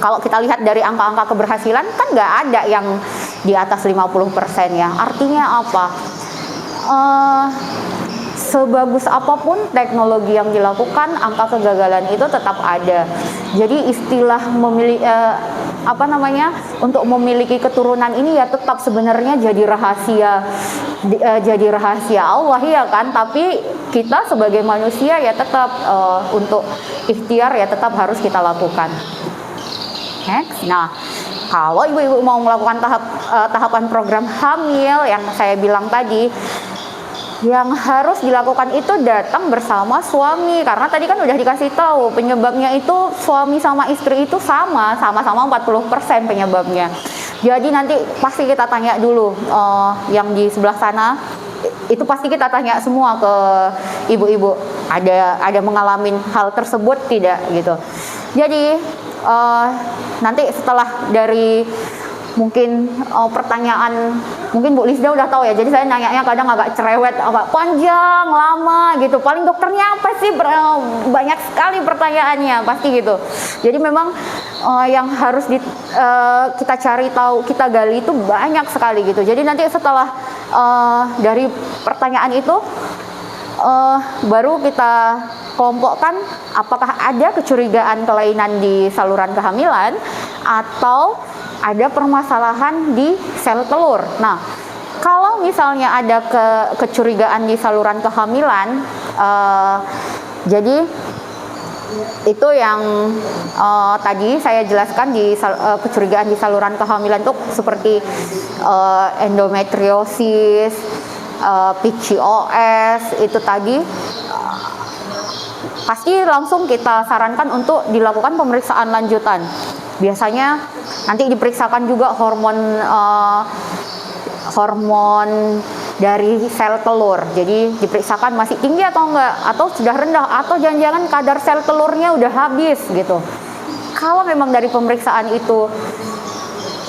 kalau kita lihat dari angka-angka keberhasilan kan nggak ada yang di atas 50% ya. Artinya apa? Sebagus apapun teknologi yang dilakukan, angka kegagalan itu tetap ada. Jadi istilah untuk memiliki keturunan ini ya tetap sebenarnya jadi rahasia Allah ya kan. Tapi kita sebagai manusia ya tetap untuk ikhtiar ya tetap harus kita lakukan. Next. Nah, kalau ibu-ibu mau melakukan tahapan program hamil yang saya bilang tadi, yang harus dilakukan itu datang bersama suami, karena tadi kan udah dikasih tahu penyebabnya itu suami sama istri itu sama-sama 40% penyebabnya. Jadi nanti pasti kita tanya dulu yang di sebelah sana, itu pasti kita tanya semua ke ibu-ibu ada mengalami hal tersebut tidak gitu. Jadi nanti setelah dari mungkin pertanyaan mungkin Bu Lisda udah tahu ya, jadi saya nanyanya kadang agak cerewet, agak panjang, lama gitu. Paling dokternya apa sih? Banyak sekali pertanyaannya pasti gitu. Jadi memang yang harus kita cari tahu, kita gali itu banyak sekali gitu. Jadi nanti setelah dari pertanyaan itu baru kita kelompokkan apakah ada kecurigaan kelainan di saluran kehamilan atau ada permasalahan di sel telur. Nah, kalau misalnya ada kecurigaan di saluran kehamilan, jadi itu yang tadi saya jelaskan di kecurigaan di saluran kehamilan itu seperti endometriosis, PCOS itu tadi pasti langsung kita sarankan untuk dilakukan pemeriksaan lanjutan. Biasanya nanti diperiksakan juga hormon dari sel telur. Jadi diperiksakan masih tinggi atau enggak, atau sudah rendah, atau jangan-jangan kadar sel telurnya udah habis gitu. Kalau memang dari pemeriksaan itu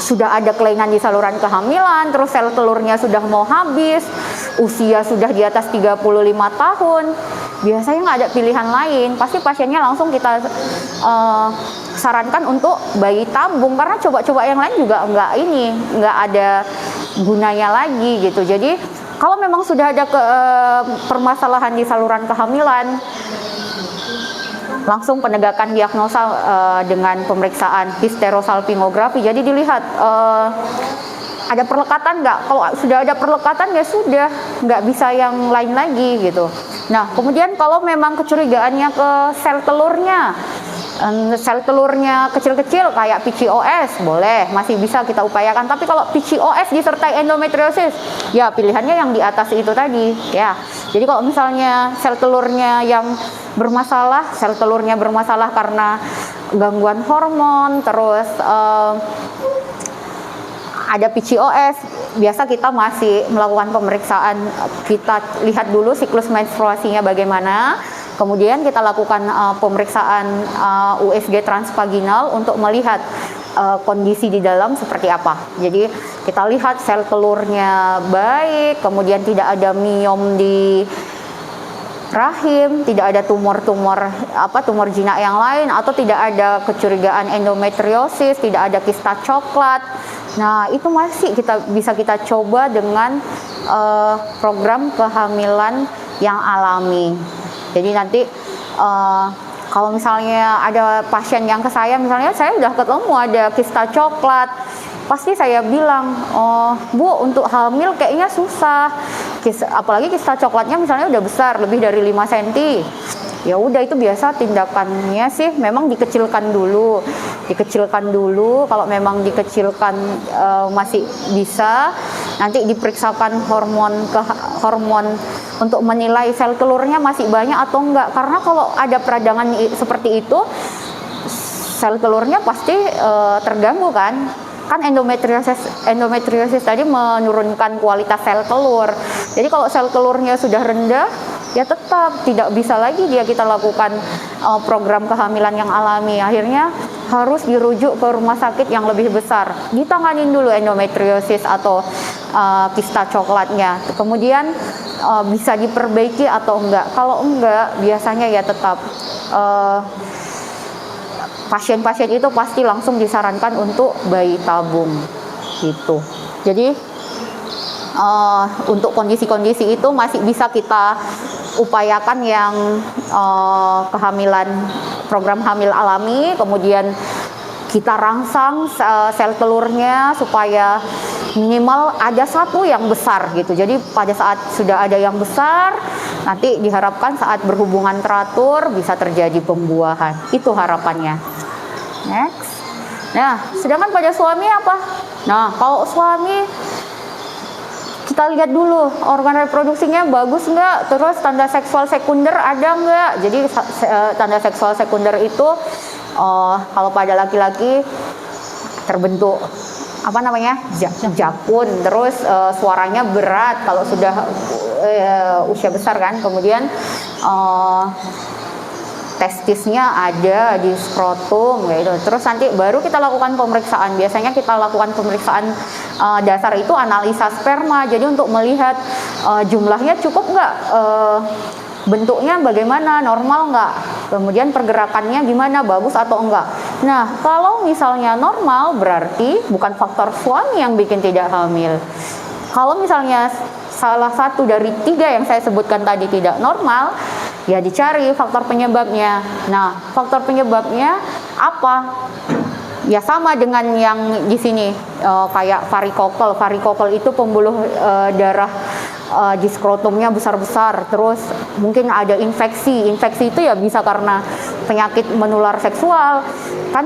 sudah ada kelainan di saluran kehamilan, terus sel telurnya sudah mau habis, usia sudah di atas 35 tahun, biasanya nggak ada pilihan lain, pasti pasiennya langsung kita sarankan untuk bayi tabung, karena coba-coba yang lain juga nggak ada gunanya lagi gitu. Jadi kalau memang sudah ada permasalahan di saluran kehamilan, langsung penegakan diagnosa dengan pemeriksaan histerosalpingografi. Jadi dilihat ada perlekatan nggak. Kalau sudah ada perlekatan ya sudah, nggak bisa yang lain lagi gitu. Nah, kemudian kalau memang kecurigaannya ke sel telurnya kecil-kecil kayak PCOS, boleh, masih bisa kita upayakan. Tapi kalau PCOS disertai endometriosis, ya pilihannya yang di atas itu tadi ya. Jadi kalau misalnya sel telurnya bermasalah karena gangguan hormon, terus ada PCOS, biasa kita masih melakukan pemeriksaan. Kita lihat dulu siklus menstruasinya bagaimana, kemudian kita lakukan pemeriksaan USG transvaginal untuk melihat kondisi di dalam seperti apa. Jadi kita lihat sel telurnya baik, kemudian tidak ada miom di rahim, tidak ada tumor jinak yang lain, atau tidak ada kecurigaan endometriosis, tidak ada kista coklat. Nah, itu masih bisa kita coba dengan program kehamilan yang alami. Jadi nanti kalau misalnya ada pasien yang ke saya, misalnya saya udah ketemu ada kista coklat, pasti saya bilang, Bu, untuk hamil kayaknya susah. Apalagi kista coklatnya misalnya udah besar, lebih dari 5 cm. Ya udah, itu biasa tindakannya sih memang dikecilkan dulu. Kalau memang dikecilkan masih bisa, nanti diperiksakan hormon untuk menilai sel telurnya masih banyak atau enggak. Karena kalau ada peradangan seperti itu, sel telurnya pasti terganggu kan endometriosis tadi menurunkan kualitas sel telur. Jadi kalau sel telurnya sudah rendah, ya tetap tidak bisa lagi kita lakukan program kehamilan yang alami. Akhirnya harus dirujuk ke rumah sakit yang lebih besar, ditanganin dulu endometriosis atau kista coklatnya, kemudian bisa diperbaiki atau enggak. Kalau enggak, biasanya ya tetap pasien-pasien itu pasti langsung disarankan untuk bayi tabung gitu. Jadi untuk kondisi-kondisi itu masih bisa kita upayakan yang kehamilan, program hamil alami, kemudian kita rangsang sel telurnya supaya minimal ada satu yang besar gitu. Jadi pada saat sudah ada yang besar, nanti diharapkan saat berhubungan teratur bisa terjadi pembuahan. Itu harapannya. Next. Nah, sedangkan pada suami apa? Nah, kalau suami kita lihat dulu organ reproduksinya bagus nggak, terus tanda seksual sekunder ada nggak. Jadi tanda seksual sekunder itu kalau pada laki-laki terbentuk jakun, terus suaranya berat kalau sudah usia besar kan. Kemudian testisnya ada di skrotum gitu. Terus nanti baru kita lakukan pemeriksaan. Biasanya kita lakukan pemeriksaan dasar itu analisa sperma. Jadi untuk melihat jumlahnya cukup nggak, bentuknya bagaimana, normal nggak, kemudian pergerakannya gimana, bagus atau enggak. Nah, kalau misalnya normal berarti bukan faktor suami yang bikin tidak hamil. Kalau misalnya salah satu dari 3 yang saya sebutkan tadi tidak normal, ya dicari faktor penyebabnya. Nah, faktor penyebabnya apa? Ya sama dengan yang di sini, kayak varikokel. Varikokel itu pembuluh darah di skrotumnya besar-besar, terus mungkin ada infeksi. Infeksi itu ya bisa karena penyakit menular seksual, kan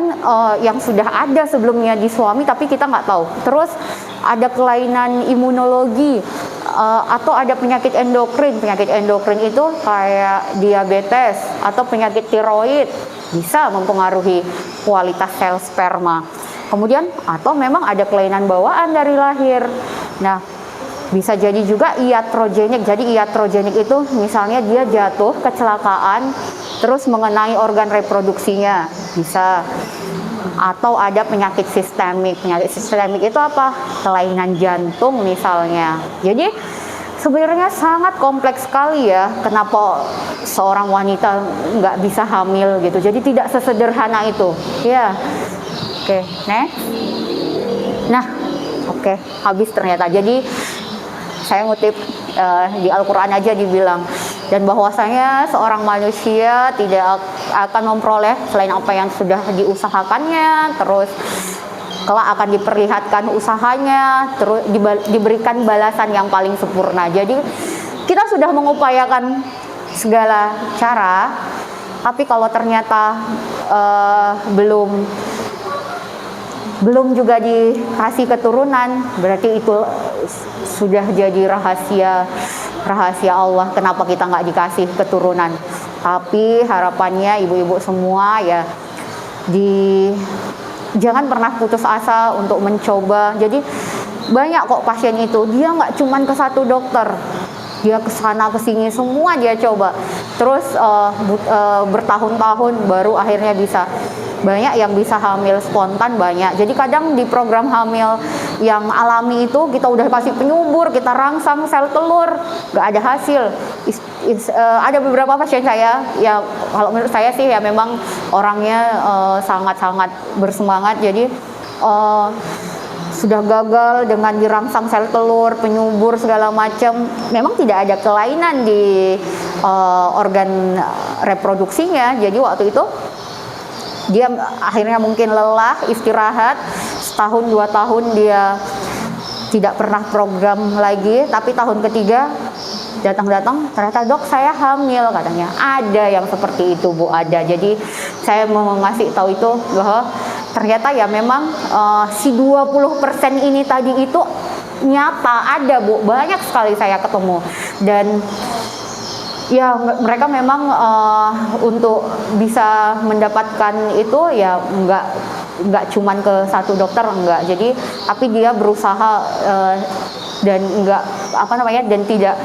yang sudah ada sebelumnya di suami tapi kita nggak tahu. Terus ada kelainan imunologi, atau ada penyakit endokrin. Penyakit endokrin itu kayak diabetes atau penyakit tiroid, bisa mempengaruhi kualitas sel sperma. Kemudian atau memang ada kelainan bawaan dari lahir. Nah, bisa jadi juga iatrogenik. Jadi iatrogenik itu misalnya dia jatuh, kecelakaan, terus mengenai organ reproduksinya, bisa. Atau ada penyakit sistemik. Penyakit sistemik itu apa? Kelainan jantung misalnya. Jadi sebenarnya sangat kompleks sekali ya, kenapa seorang wanita nggak bisa hamil gitu. Jadi tidak sesederhana itu. Ya, oke, next. Nah, oke, habis ternyata. Jadi saya ngutip di Al-Quran aja dibilang, dan bahwasanya seorang manusia tidak akan memperoleh selain apa yang sudah diusahakannya, terus kelak akan diperlihatkan usahanya, terus diberikan balasan yang paling sempurna. Jadi kita sudah mengupayakan segala cara, tapi kalau ternyata belum juga dikasih keturunan, berarti itu sudah jadi rahasia Allah kenapa kita nggak dikasih keturunan. Tapi harapannya ibu-ibu semua ya, jangan pernah putus asa untuk mencoba. Jadi banyak kok pasien itu, dia nggak cuman ke satu dokter, dia kesana kesini semua dia coba, terus bertahun-tahun baru akhirnya bisa. Banyak yang bisa hamil spontan, banyak. Jadi kadang di program hamil yang alami itu kita udah kasih penyubur, kita rangsang sel telur, nggak ada hasil. Ada beberapa pasien saya, ya kalau menurut saya sih ya memang orangnya sangat-sangat bersemangat. Jadi sudah gagal dengan dirangsang sel telur, penyubur segala macam, memang tidak ada kelainan di organ reproduksinya. Jadi waktu itu dia akhirnya mungkin lelah, istirahat, 1-2 tahun dia tidak pernah program lagi, tapi tahun ketiga datang-datang, ternyata dok saya hamil katanya. Ada yang seperti itu Bu, ada. Jadi saya mau ngasih tahu itu bahwa ternyata ya memang si 20% ini tadi itu nyata ada Bu, banyak sekali saya ketemu. Dan ya mereka memang untuk bisa mendapatkan itu ya nggak cuman ke satu dokter, enggak. Jadi tapi dia berusaha dan dan tidak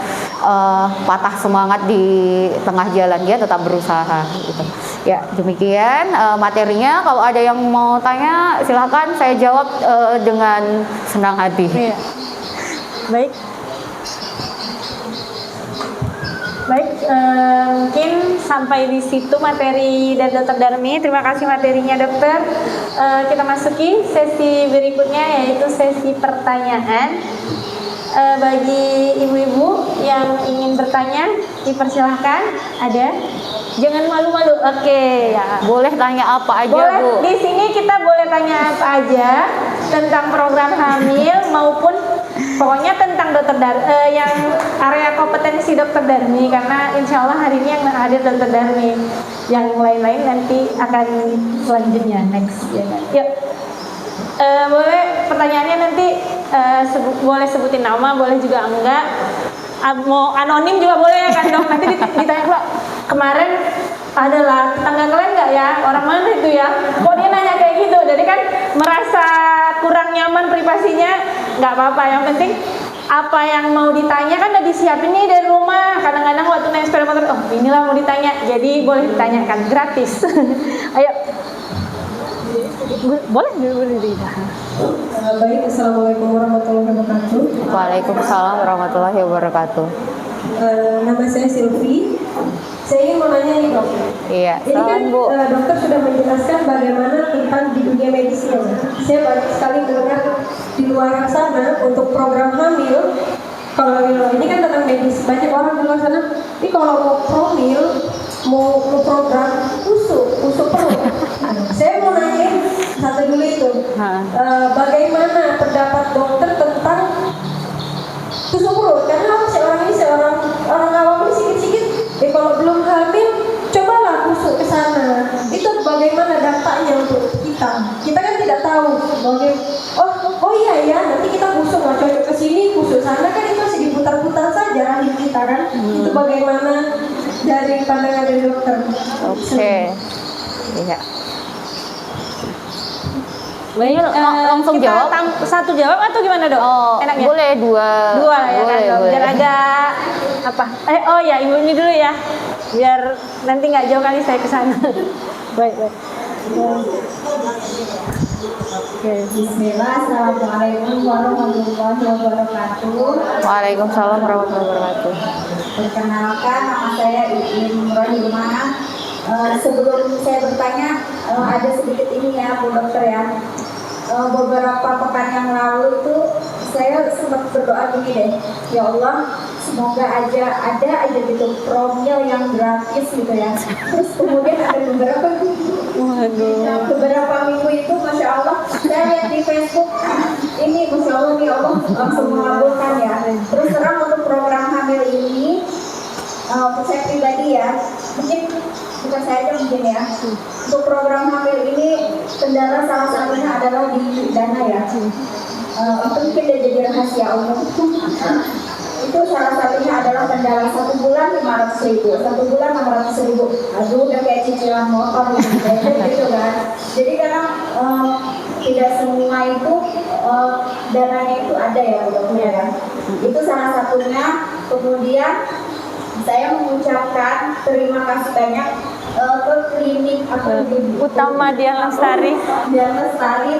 patah semangat di tengah jalan, dia tetap berusaha gitu. Ya demikian materinya. Kalau ada yang mau tanya silakan, saya jawab dengan senang hati. Iya. Baik, mungkin sampai di situ materi dari Dr. Darmi. Terima kasih materinya dokter. Kita masuki sesi berikutnya, yaitu sesi pertanyaan. Bagi ibu-ibu yang ingin bertanya, dipersilahkan. Ada? Jangan malu-malu. Oke, ya. Boleh tanya apa aja Boleh, Bu. di sini kita boleh tanya apa aja tentang program hamil maupun pokoknya tentang yang area kompetensi Dokter Darmi, karena insya Allah hari ini yang hadir Dokter Darmi. Yang lain-lain nanti akan selanjutnya next. Ya kan? Yuk, boleh pertanyaannya nanti boleh sebutin nama, boleh juga enggak. Mau anonim juga boleh kan dok. Nanti ditanya pula, kemarin adalah tetangga kalian nggak ya, orang mana itu ya, kok dia nanya kayak gitu. Jadi kan merasa kurang nyaman privasinya, nggak apa-apa. Yang penting apa yang mau ditanya kan udah disiapin nih dari rumah. Kadang-kadang waktu naik sepeda motor, oh inilah mau ditanya, jadi boleh ditanyakan gratis. Ayo. Boleh ditahan. Baik, Assalamualaikum warahmatullahi wabarakatuh. Waalaikumsalam warahmatullahi wabarakatuh. Nama saya Silvi. Saya ingin menanya nih dok. Iya, Ini kan silakan Bu. dokter sudah menjelaskan bagaimana tentang di dunia medisnya. Saya banyak sekali mendengar di luar sana untuk program hamil. Kalau ini kan tentang medis, banyak orang di luar sana. Ini kalau mau promil, mau program usuk perut. Saya mau nanya satu dulu itu. Bagaimana pendapat dokter tentang tusuk perut? Karena seorang awam ini sikit-sikit, kalau belum hamil, cobalah tusuk ke sana. Itu bagaimana dampaknya untuk kita? Kita kan tidak tahu. Oh iya ya, nanti kita busuk nggak cocok ke sini, busuk sana kan itu masih diputar-putar saja rahim kita kan. Itu bagaimana dari pandangan dari dokter? Oke. Iya. Baik, langsung kita jawab. Satu jawab atau gimana dok? Oh, Enaknya? boleh dua. Dua ya boleh, kan dok? boleh. Biar ada apa? Oh ya, ibu ini dulu ya. Biar nanti nggak jauh kali saya ke sana. Baik. Oke. Bismillah, Assalamualaikum warahmatullahi wabarakatuh. Waalaikumsalam warahmatullahi wabarakatuh. Perkenalkan, nama saya Iin Rohimah. Sebelum saya bertanya, ada sedikit ini ya Bu Dokter ya. Beberapa pekan yang lalu itu saya sempat berdoa gini deh, ya Allah, semoga ada aja gitu promil yang gratis gitu ya. Terus kemudian ada beberapa minggu itu, masya Allah, saya lihat di Facebook ini, masya Allah nih Allah langsung mengabulkan ya. Terus terang untuk program hamil ini, saya pribadi ya, mungkin bukan saya aja mungkin ya, untuk program hamil ini kendala salah satunya adalah di dana ya. Itu mungkin udah jadi rahasia umum. Itu salah satunya adalah kendala 1 bulan 500.000, 1 bulan 600.000. Aduh, udah kayak cicilan motor gitu kan. Jadi karena tidak semua itu dananya itu ada ya dokter ya. Itu salah satunya. Kemudian saya mengucapkan terima kasih banyak ke klinik Utama Dian Lestari.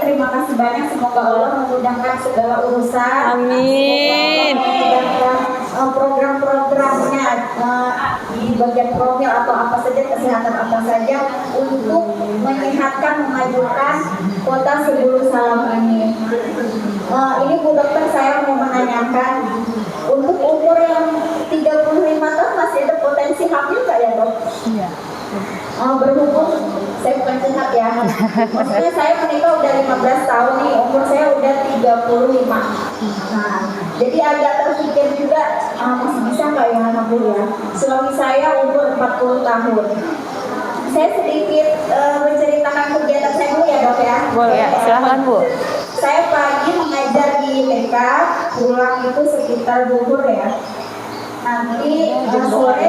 Terima kasih banyak, semoga Allah memudahkan segala urusan. Amin. Memudahkan program-programnya di bagian promil atau apa saja, kesehatan apa saja untuk menyehatkan, memajukan kota Sebulu Salam ini. Ini Bu Dokter, saya mau menanyakan, untuk umur yang 35 tahun masih ada potensi hamil nggak ya dok? Iya. Berhubung saya bukan sehat ya, maksudnya saya menikah udah 15 tahun nih, umur saya udah 35. Nah, jadi agak terpikir juga, masih bisa nggak ya hamil ya? Suami saya umur 40 tahun. Saya sedikit menceritakan kegiatan saya dulu ya dok ya. Boleh, ya, silahkan Bu. Saya pagi mengajar di TK, pulang itu sekitar zuhur ya. Nanti sore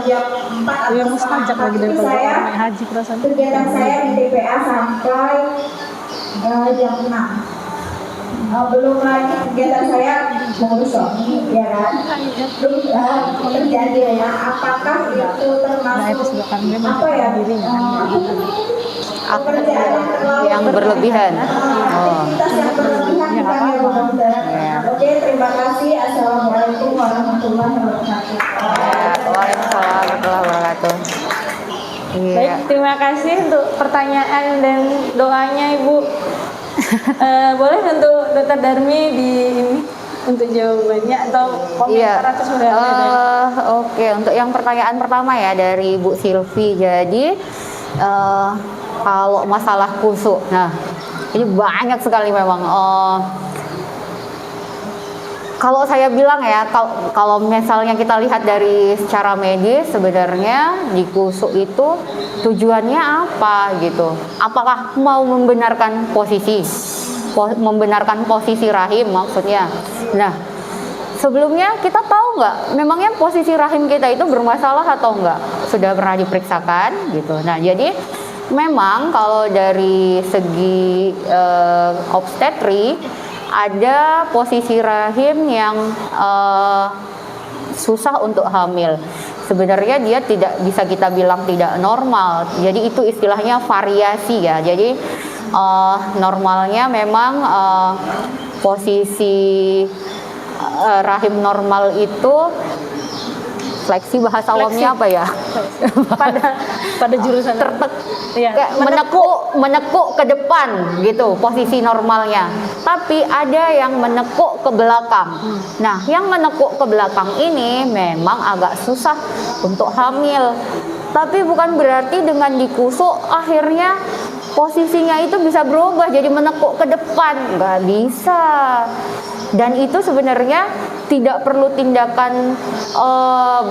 jam 4 atau setengah 4 itu saya kegiatan saya di TPA sampai jam 6. Belum lagi kegiatan saya mengurus suami, ya kan? Belum terjadi ya. Apakah itu termasuk apa ya? Pekerjaan yang berlebihan. Aktivitas yang berlebihan bukan ya Bu Dokter. Oke, terima kasih. Assalamualaikum warahmatullahi wabarakatuh. Waalaikumsalam warahmatullahi wabarakatuh. Baik, terima kasih untuk pertanyaan dan doanya Ibu. Boleh untuk Dokter Darmi untuk jawabannya atau komentar atau sebenarnya? Oke, untuk yang pertanyaan pertama ya dari Bu Silvi. Jadi kalau masalah kusuk, nah ini banyak sekali memang. Kalau saya bilang ya, kalau misalnya kita lihat dari secara medis, sebenarnya di kusuk itu tujuannya apa gitu? Apakah mau membenarkan posisi rahim maksudnya? Nah, sebelumnya kita tahu nggak, memangnya posisi rahim kita itu bermasalah atau enggak? Sudah pernah diperiksakan gitu. Nah, jadi memang kalau dari segi obstetri, ada posisi rahim yang susah untuk hamil. Sebenarnya dia tidak bisa kita bilang tidak normal. Jadi itu istilahnya variasi ya. Jadi normalnya memang posisi rahim normal itu fleksi, bahasa awamnya apa ya? pada jurusan ya, Kayak menekuk ke depan gitu posisi normalnya. Tapi ada yang menekuk ke belakang. Nah, yang menekuk ke belakang ini memang agak susah untuk hamil. Tapi bukan berarti dengan dikusuk akhirnya posisinya itu bisa berubah jadi menekuk ke depan. Nggak bisa. Dan itu sebenarnya tidak perlu tindakan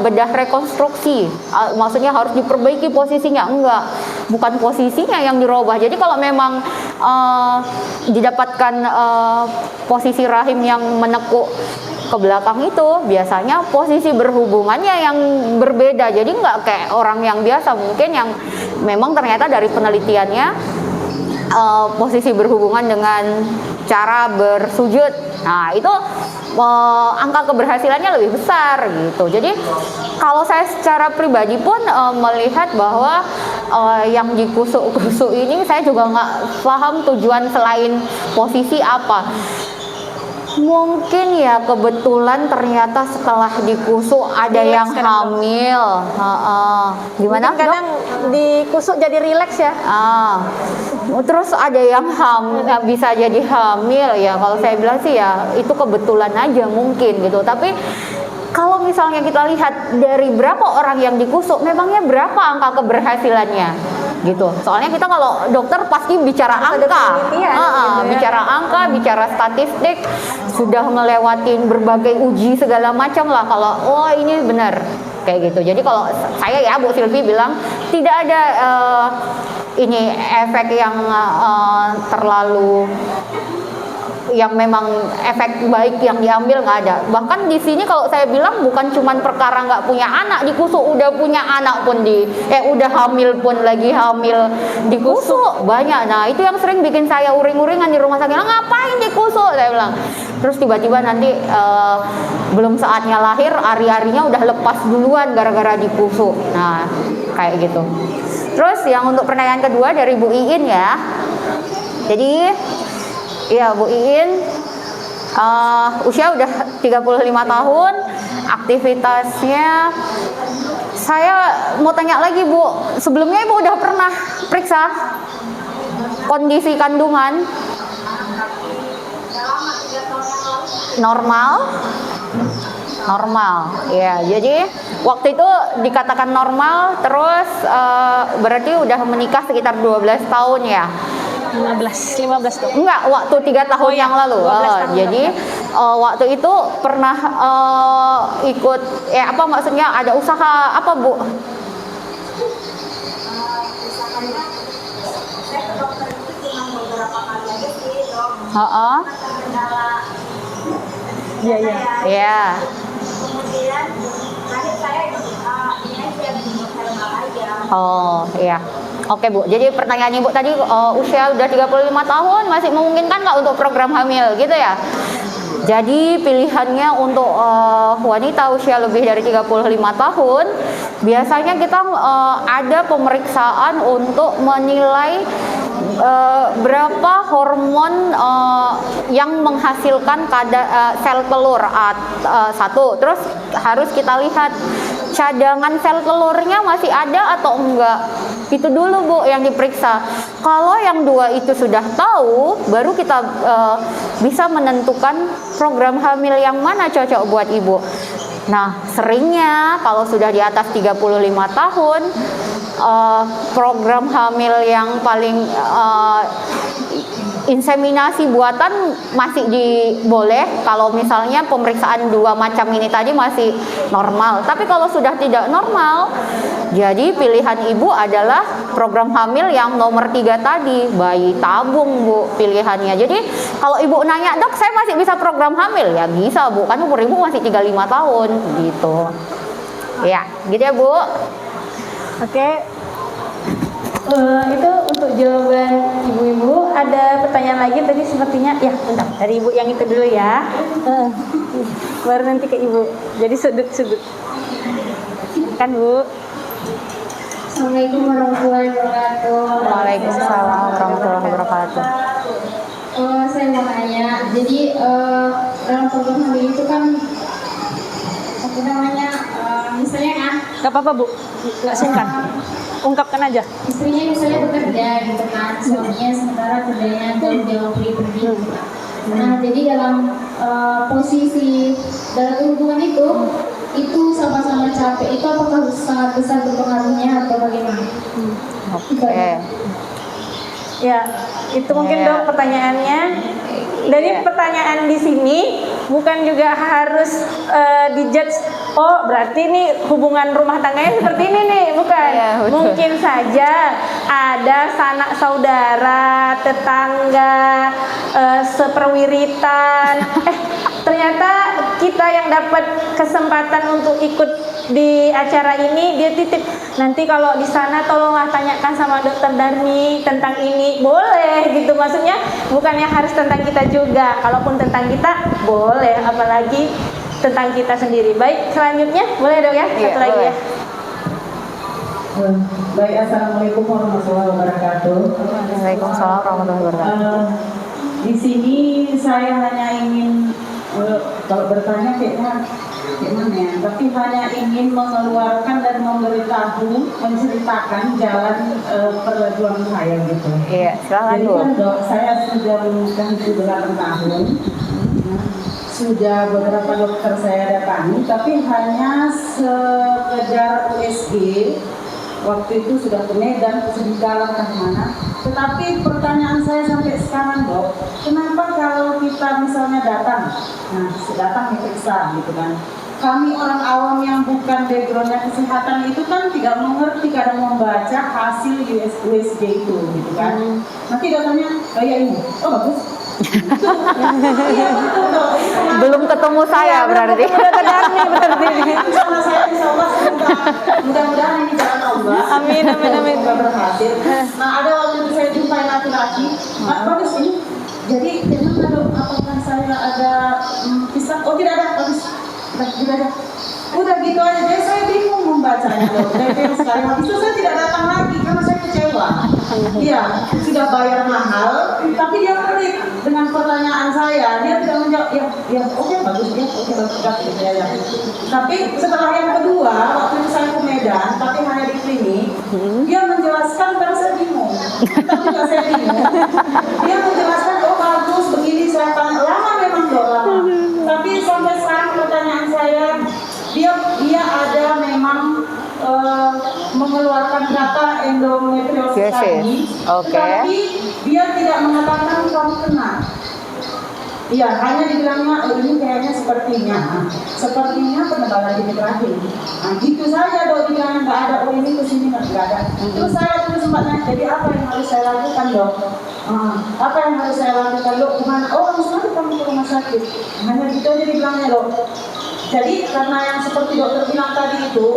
bedah rekonstruksi, maksudnya harus diperbaiki posisinya, enggak, bukan posisinya yang dirubah. Jadi kalau memang didapatkan posisi rahim yang menekuk ke belakang itu, biasanya posisi berhubungannya yang berbeda. Jadi enggak kayak orang yang biasa, mungkin yang memang ternyata dari penelitiannya posisi berhubungan dengan cara bersujud. Nah, itu angka keberhasilannya lebih besar gitu. Jadi kalau saya secara pribadi pun melihat bahwa yang dikusuk-kusuk ini saya juga nggak paham tujuan selain posisi apa. Mungkin ya kebetulan ternyata setelah dikusuk ada yang hamil. Gimana? Mungkin kadang dikusuk jadi rileks ya. Terus ada yang bisa jadi hamil ya. Kalau saya bilang sih ya itu kebetulan aja mungkin gitu. Tapi kalau misalnya kita lihat dari berapa orang yang dikusuk, memangnya berapa angka keberhasilannya gitu. Soalnya kita kalau dokter pasti bicara angka, bicara angka, bicara statistik, sudah ngelewatin berbagai uji segala macam lah. Kalau ini benar kayak gitu. Jadi kalau saya ya Bu Silvi bilang tidak ada ini efek yang terlalu yang memang efek baik yang diambil, nggak ada. Bahkan di sini kalau saya bilang bukan cuman perkara nggak punya anak dikusuk, udah punya anak pun udah hamil pun lagi hamil dikusuk banyak. Nah itu yang sering bikin saya uring-uringan di rumah sakit. Ngapain dikusuk? Saya bilang. Terus tiba-tiba nanti belum saatnya lahir, ari-arinya udah lepas duluan gara-gara dikusuk. Nah kayak gitu. Terus yang untuk pertanyaan kedua dari Bu Iin ya. Jadi ya Bu Iin usia udah 35 tahun, aktivitasnya saya mau tanya lagi Bu, sebelumnya Ibu udah pernah periksa kondisi kandungan? Normal? Normal, ya. Jadi waktu itu dikatakan normal, terus berarti udah menikah sekitar 12 tahun ya? 15 tuh. Enggak, waktu 3 tahun yang lalu. Jadi waktu itu pernah ikut maksudnya ada usaha apa Bu? Saya ke dokter itu cuma beberapa kali aja sih dok. Kendala. Iya. Kemudian terakhir saya ini aja herbal aja. Oh iya. Oke Bu, jadi pertanyaan Ibu tadi usia udah 35 tahun masih memungkinkan nggak untuk program hamil gitu ya? Jadi pilihannya untuk wanita usia lebih dari 35 tahun biasanya kita ada pemeriksaan untuk menilai berapa hormon yang menghasilkan sel telur satu. Terus harus kita lihat cadangan sel telurnya masih ada atau enggak. Itu dulu Bu yang diperiksa. Kalau yang dua itu sudah tahu, baru kita bisa menentukan program hamil yang mana cocok buat Ibu. Nah, seringnya kalau sudah di atas 35 tahun, program hamil yang paling inseminasi buatan masih boleh kalau misalnya pemeriksaan dua macam ini tadi masih normal. Tapi kalau sudah tidak normal, jadi pilihan ibu adalah program hamil yang nomor 3 tadi, bayi tabung Bu pilihannya. Jadi kalau ibu nanya, dok saya masih bisa program hamil? Ya bisa Bu, kan umur ibu masih 35 tahun gitu. Ya gitu ya Bu. Oke. Itu untuk jawaban ibu-ibu. Ada pertanyaan lagi tadi sepertinya ya, bentar, dari ibu yang itu dulu ya, baru nanti ke ibu, jadi sudut-sudut kan Bu. Assalamualaikum warahmatullahi wabarakatuh. Waalaikumsalam warahmatullahi wabarakatuh. jadi dalam program hamil itu kan apa namanya, misalnya kan Gak apa-apa Bu, singkat, ungkapkan aja. istrinya misalnya bekerja gitu kan, suaminya sementara kerjanya jauh-jauh pergi gitu. Nah, jadi dalam posisi dalam hubungan itu sama-sama capek, itu apakah sangat besar berpengaruhnya atau bagaimana? Oke. Ya, itu mungkin Ya. Dok pertanyaannya. Dari Ya. pertanyaan di sini bukan juga harus dijudge. Oh, berarti nih hubungan rumah tangganya seperti ini nih, bukan? Ya, betul. Mungkin saja ada sanak saudara, tetangga, seperwiritan. Ternyata kita yang dapat kesempatan untuk ikut di acara ini, dia titip, nanti kalau di sana tolonglah tanyakan sama Dokter Darmi tentang ini. Boleh gitu, maksudnya bukannya harus tentang kita juga. Kalaupun tentang kita boleh, apalagi tentang kita sendiri. Baik, selanjutnya boleh Dok ya, Iya, satu lagi boleh. ya. Baik, Assalamualaikum warahmatullahi wabarakatuh. Waalaikumsalam warahmatullahi wabarakatuh. Di sini saya hanya ingin kalau bertanya kayaknya gimana ya, tapi hanya ingin mengeluarkan dan memberitahu, menceritakan jalan perjuangan saya gitu. Iya, silakan Jadi Bu. kan Dok, saya sudah menikah itu 8 tahun. Sudah beberapa dokter saya datangi, tapi hanya sekedar USG. Waktu itu sudah ke Medan, ke Sedikala, ke mana. Tetapi pertanyaan saya sampai sekarang Dok, kenapa kalau kita misalnya datang, datang diperiksa gitu kan. Kami orang awam yang bukan backgroundnya kesehatan itu kan tidak mengerti, kadang membaca hasil USG itu gitu kan. Nanti datanya kayak ini, oh bagus. Iya betul Dok. Belum ketemu saya berarti. Dokter Darmi berarti. Sama saya insya Allah mudah-mudahan ini jalan Allah. Amin, amin, amin. Semoga berhasil. Nah ada waktu itu saya jumpai laki-laki, bagus ini. Jadi bagaimana Dok? Apakah saya ada pisah? Oh tidak ada, bagus. Tidak ada. Udah gitu aja. Jadi saya bingung membacanya Dok. Dari sekali habis itu saya tidak datang lagi karena saya kecewa. Iya, sudah bayar mahal, tapi dia pelik dengan pertanyaan saya. Dia tidak menjawab. Ya, oke bagus ya, oke bagus ya. Tapi setelah yang kedua, waktu itu saya ke Medan, tapi hanya di klinik, dia menjelaskan karena saya bingung. Tapi nggak saya bingung. Dia menjelaskan, oh bagus begini, saya tanya lama memang Dok, lama. Tapi sampai sekarang pertanyaan saya, dia ada memang mengeluarkan data endometriosis Yes, yes. tadi, Oke. tapi dia tidak mengatakan kamu kena. Iya, hanya dibilangnya ini kayaknya sepertinya penebalan dini terakhir. Nah, gitu saja Dok, dibilangnya nggak ada, oh ini kesini nggak ada. Terus saya tuh sempat nanya, jadi apa yang harus saya lakukan Dok? Apa yang harus saya lakukan Dok? Gimana? Oh langsung aja kamu ke rumah sakit. Hanya gitu aja dibilangnya Dok. Jadi karena yang seperti dokter bilang tadi itu,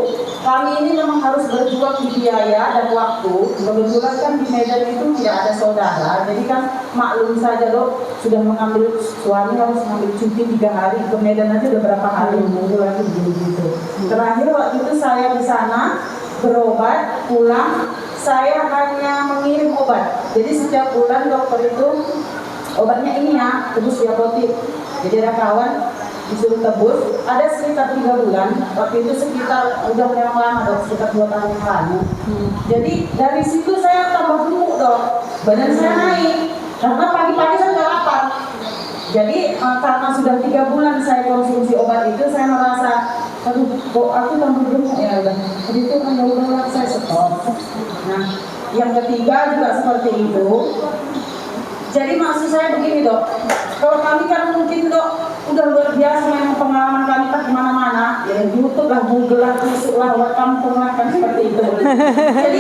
kami ini memang harus berjuang di biaya dan waktu. Kebetulan kan di Medan itu tidak ada saudara, jadi kan maklum saja Dok, sudah mengambil suami harus mengambil cuti 3 hari ke Medan aja udah berapa hari menunggu lagi begitu. Terakhir waktu itu saya di sana berobat, pulang, saya hanya mengirim obat. Jadi setiap bulan dokter itu obatnya ini ya, tebus di apotik. Jadi ada kawan disuruh tebus, ada sekitar 3 bulan. Waktu itu sekitar udah memang lama Dok, sekitar 2 tahun yang lalu. Jadi dari situ saya tambah gemuk Dok, badan saya naik karena pagi-pagi saya nggak lapar. Jadi karena sudah 3 bulan saya konsumsi obat itu, saya merasa aduh kok aku tambah gemuk ya udah. Jadi itu kan udah saya stop. Nah yang ketiga juga seperti itu. Jadi maksud saya begini Dok, kalau kami kan mungkin Dok udah luar biasa memang pengalaman kami tak kemana-mana, ya YouTube lah, Google lah, Facebook lah, buat kampung lah kan seperti itu. Jadi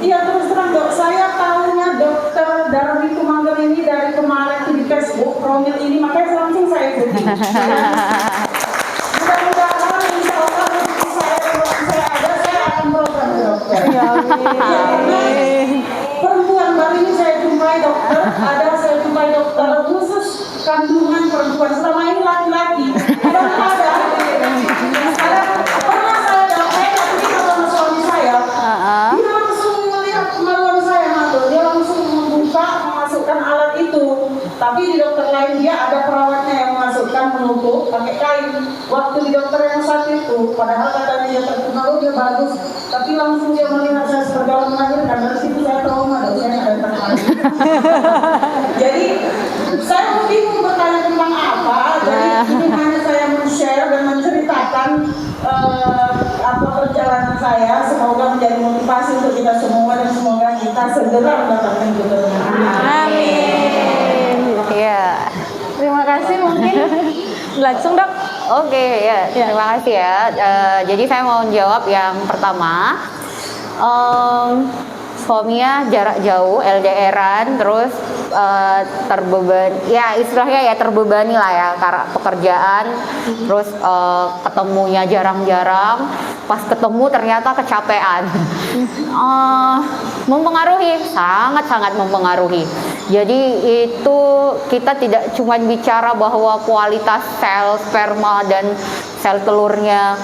iya terus terang Dok, saya tahunya Dokter Darmi Tumanggal ini dari kemarin di Facebook, profil ini, makanya langsung saya ikuti. Mudah-mudahan insya Allah rezeki saya ada, saya akan program dokter. Ya, amin. Perempuan baru ini saya jumpai dokter, saya jumpai dokter khusus kandungan perempuan. Selama ini laki-laki, kadang ada. Pernah saya pergi sama suami saya, dia langsung melihat kemaluan saya, dia langsung membuka, memasukkan alat itu. Tapi di dokter lain dia ada foto pakai kain. Waktu di dokter yang satu itu, padahal katanya dia terkenal, dia bagus, tapi langsung dia melihat saya seperti orang melahirkan. Dari situ saya trauma, dan saya nggak datang lagi. Jadi saya bingung bertanya tentang apa. Jadi ini hanya saya men-share dan menceritakan apa perjalanan saya. Semoga menjadi motivasi untuk kita semua, dan semoga kita segera mendapatkan jodoh. Amin. Iya. Terima kasih, mungkin langsung dok. Oke, ya, terima kasih ya. Jadi saya mau jawab yang pertama. Suaminya jarak jauh, LDRan, terus terbeban, ya istilahnya ya terbebani lah ya karena pekerjaan, terus ketemunya jarang-jarang, pas ketemu ternyata kecapean. Mempengaruhi, sangat-sangat mempengaruhi. Jadi itu kita tidak cuma bicara bahwa kualitas sel sperma dan sel telurnya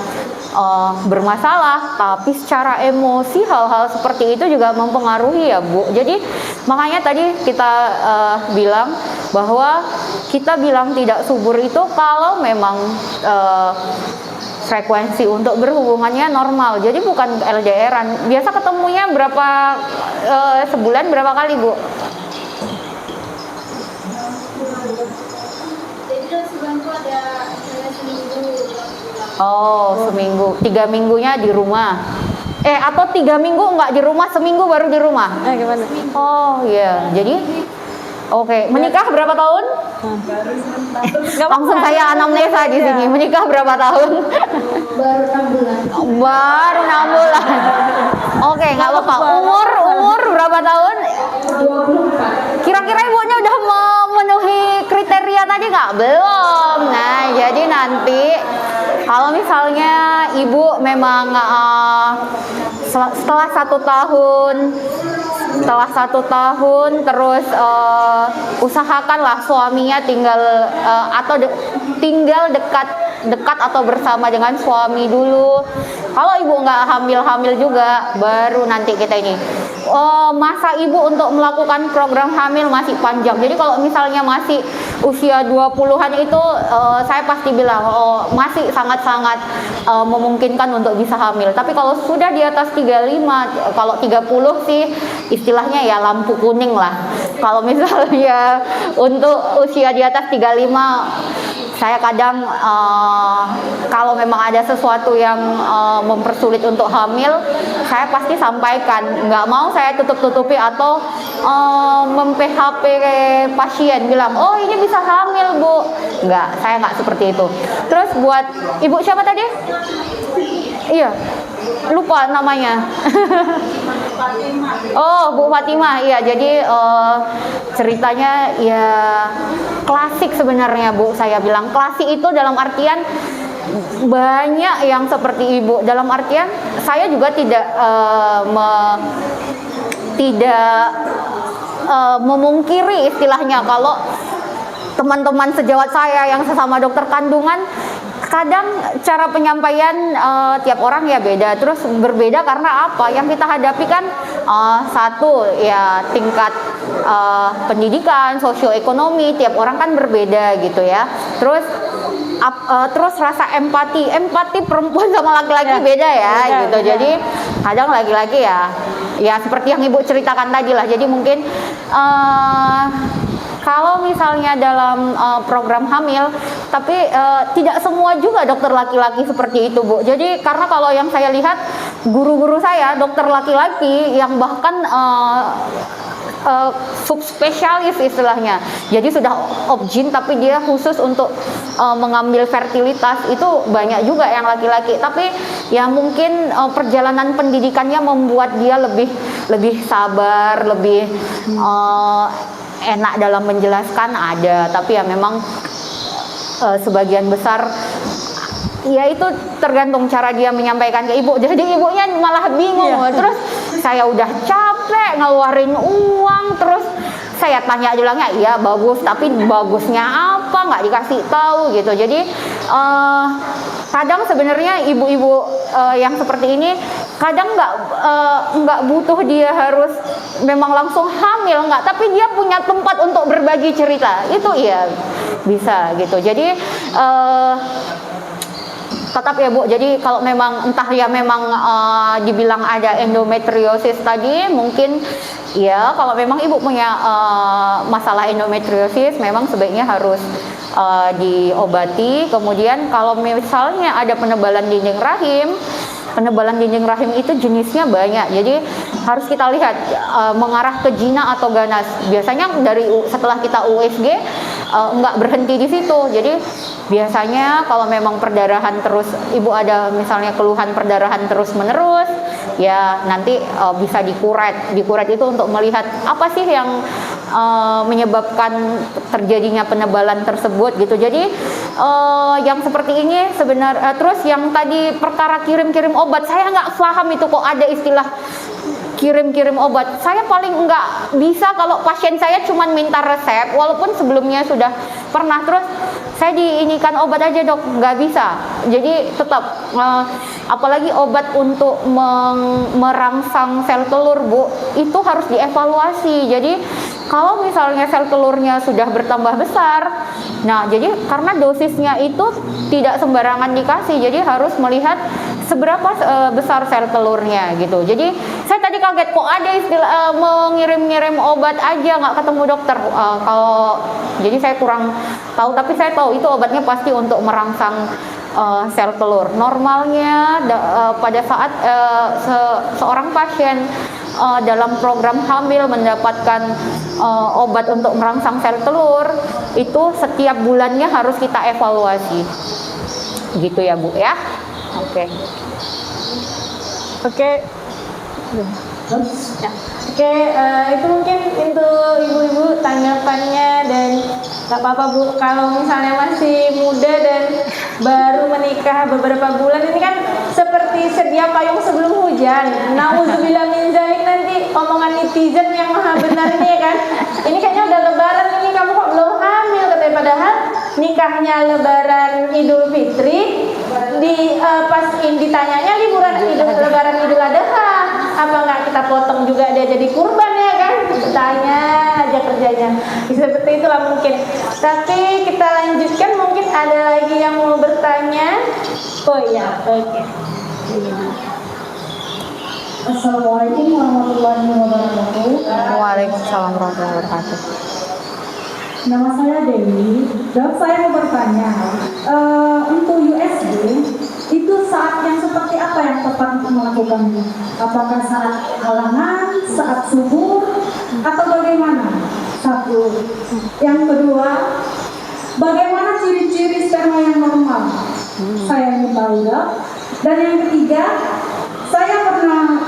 bermasalah, tapi secara emosi hal-hal seperti itu juga mempengaruhi ya Bu. Jadi makanya tadi kita bilang bahwa kita bilang tidak subur itu kalau memang frekuensi untuk berhubungannya normal. Jadi bukan LDRan. Biasa ketemunya berapa sebulan berapa kali Bu? Jadi dalam sebulan itu ada seminggu. Oh, seminggu. 3 minggunya di rumah. Atau 3 minggu nggak di rumah, seminggu baru di rumah. Gimana? Oh iya, jadi oke. Menikah berapa tahun? Langsung saya anamnesa di sini. Menikah berapa tahun? Baru 6 bulan. Baru 6 bulan. Oke, nggak apa-apa. Umur berapa tahun? 24. Kira-kira ibunya udah memenuhi kriteria tadi nggak? Belum. Nah, jadi nanti kalau misalnya ibu memang setelah 1 tahun terus usahakanlah suaminya tinggal tinggal dekat atau bersama dengan suami dulu. Kalau ibu nggak hamil juga, baru nanti kita ini. Masa ibu untuk melakukan program hamil masih panjang. Jadi kalau misalnya masih usia 20-an itu saya pasti bilang masih sangat-sangat memungkinkan untuk bisa hamil. Tapi kalau sudah di atas 35, kalau 30 sih istilahnya ya lampu kuning lah. Kalau misalnya untuk usia di atas 35, saya kadang kalau memang ada sesuatu yang mempersulit untuk hamil, saya pasti sampaikan. Nggak mau saya tutup-tutupi atau mem-PHP pasien bilang, oh ini bisa hamil Bu. Nggak, saya nggak seperti itu. Terus buat ibu siapa tadi? Iya, lupa namanya. Oh, Bu Fatimah. Iya, jadi ceritanya ya klasik sebenarnya Bu. Saya bilang klasik itu dalam artian banyak yang seperti ibu. Dalam artian saya juga tidak memungkiri istilahnya kalau teman-teman sejawat saya yang sesama dokter kandungan, kadang cara penyampaian tiap orang ya beda. Terus berbeda karena apa? Yang kita hadapi kan satu ya tingkat pendidikan, sosioekonomi tiap orang kan berbeda gitu ya. Terus rasa empati perempuan sama laki-laki beda ya gitu. Jadi kadang laki-laki ya seperti yang ibu ceritakan tadi lah. Jadi mungkin kalau misalnya dalam program hamil, tapi tidak semua juga dokter laki-laki seperti itu Bu. Jadi karena kalau yang saya lihat guru-guru saya dokter laki-laki yang bahkan subspesialis istilahnya. Jadi sudah obgyn tapi dia khusus untuk mengambil fertilitas, itu banyak juga yang laki-laki. Tapi ya mungkin perjalanan pendidikannya membuat dia lebih sabar, lebih enak dalam menjelaskan ada. Tapi ya memang sebagian besar ya itu tergantung cara dia menyampaikan ke ibu. Jadi ibunya malah bingung. Terus saya udah capek ngeluarin uang, terus saya tanya bilangnya iya bagus, tapi bagusnya apa nggak dikasih tahu gitu. Jadi kadang sebenarnya ibu-ibu yang seperti ini kadang nggak butuh dia harus memang langsung hamil, nggak, tapi dia punya tempat untuk berbagi cerita, itu ya bisa gitu. Jadi tetap ya Bu, jadi kalau memang entah ya memang dibilang ada endometriosis tadi, mungkin ya kalau memang Ibu punya masalah endometriosis memang sebaiknya harus diobati. Kemudian kalau misalnya ada penebalan dinding rahim itu jenisnya banyak, jadi harus kita lihat mengarah ke jina atau ganas. Biasanya setelah kita USG nggak berhenti di situ, jadi biasanya kalau memang perdarahan terus, Ibu ada misalnya keluhan perdarahan terus menerus, ya nanti bisa dikuret itu untuk melihat apa sih yang menyebabkan terjadinya penebalan tersebut gitu. Jadi yang seperti ini sebenarnya, terus yang tadi perkara kirim-kirim obat, saya nggak paham itu kok ada istilah kirim-kirim obat. Saya paling nggak bisa kalau pasien saya cuma minta resep, walaupun sebelumnya sudah pernah, terus saya diinikan obat aja dok, nggak bisa. Jadi tetap apalagi obat untuk merangsang sel telur Bu, itu harus dievaluasi. Jadi kalau misalnya sel telurnya sudah bertambah besar, nah jadi karena dosisnya itu tidak sembarangan dikasih, jadi harus melihat seberapa besar sel telurnya gitu. Jadi saya tadi kaget kok ada istilah mengirim-ngirim obat aja nggak ketemu dokter. Jadi saya kurang tahu, tapi saya tahu itu obatnya pasti untuk merangsang sel telur. Normalnya pada saat seorang pasien dalam program hamil mendapatkan obat untuk merangsang sel telur, itu setiap bulannya harus kita evaluasi. Gitu ya Bu ya. Oke. Itu mungkin untuk ibu-ibu tanggapannya, dan gak apa-apa Bu kalau misalnya masih muda dan baru menikah beberapa bulan, ini kan seperti sedia payung sebelum hujan. Nauzubillah min zalik, nanti omongan netizen yang maha benar ini kan, ini kayaknya udah lebaran ini kamu kok belum hamil katanya, padahal nikahnya lebaran Idul Fitri, ditanyanya lebaran Idul Adha, apa nggak kita potong juga dia jadi kurban ya kan? Tanya aja kerjanya. Seperti itulah mungkin. Tapi kita lanjutkan, mungkin ada lagi yang mau bertanya. Oh iya, oke. Assalamualaikum warahmatullahi wabarakatuh. Waalaikumsalam warahmatullahi wabarakatuh. Nama saya Dewi. Dok, saya mau bertanya, untuk USG itu saat yang seperti apa yang tepat untuk melakukannya? Apakah saat halangan, saat subuh, atau bagaimana? Satu. Yang kedua, bagaimana ciri-ciri sperma yang normal? Saya ingin tahu, Dok. Dan yang ketiga, saya pernah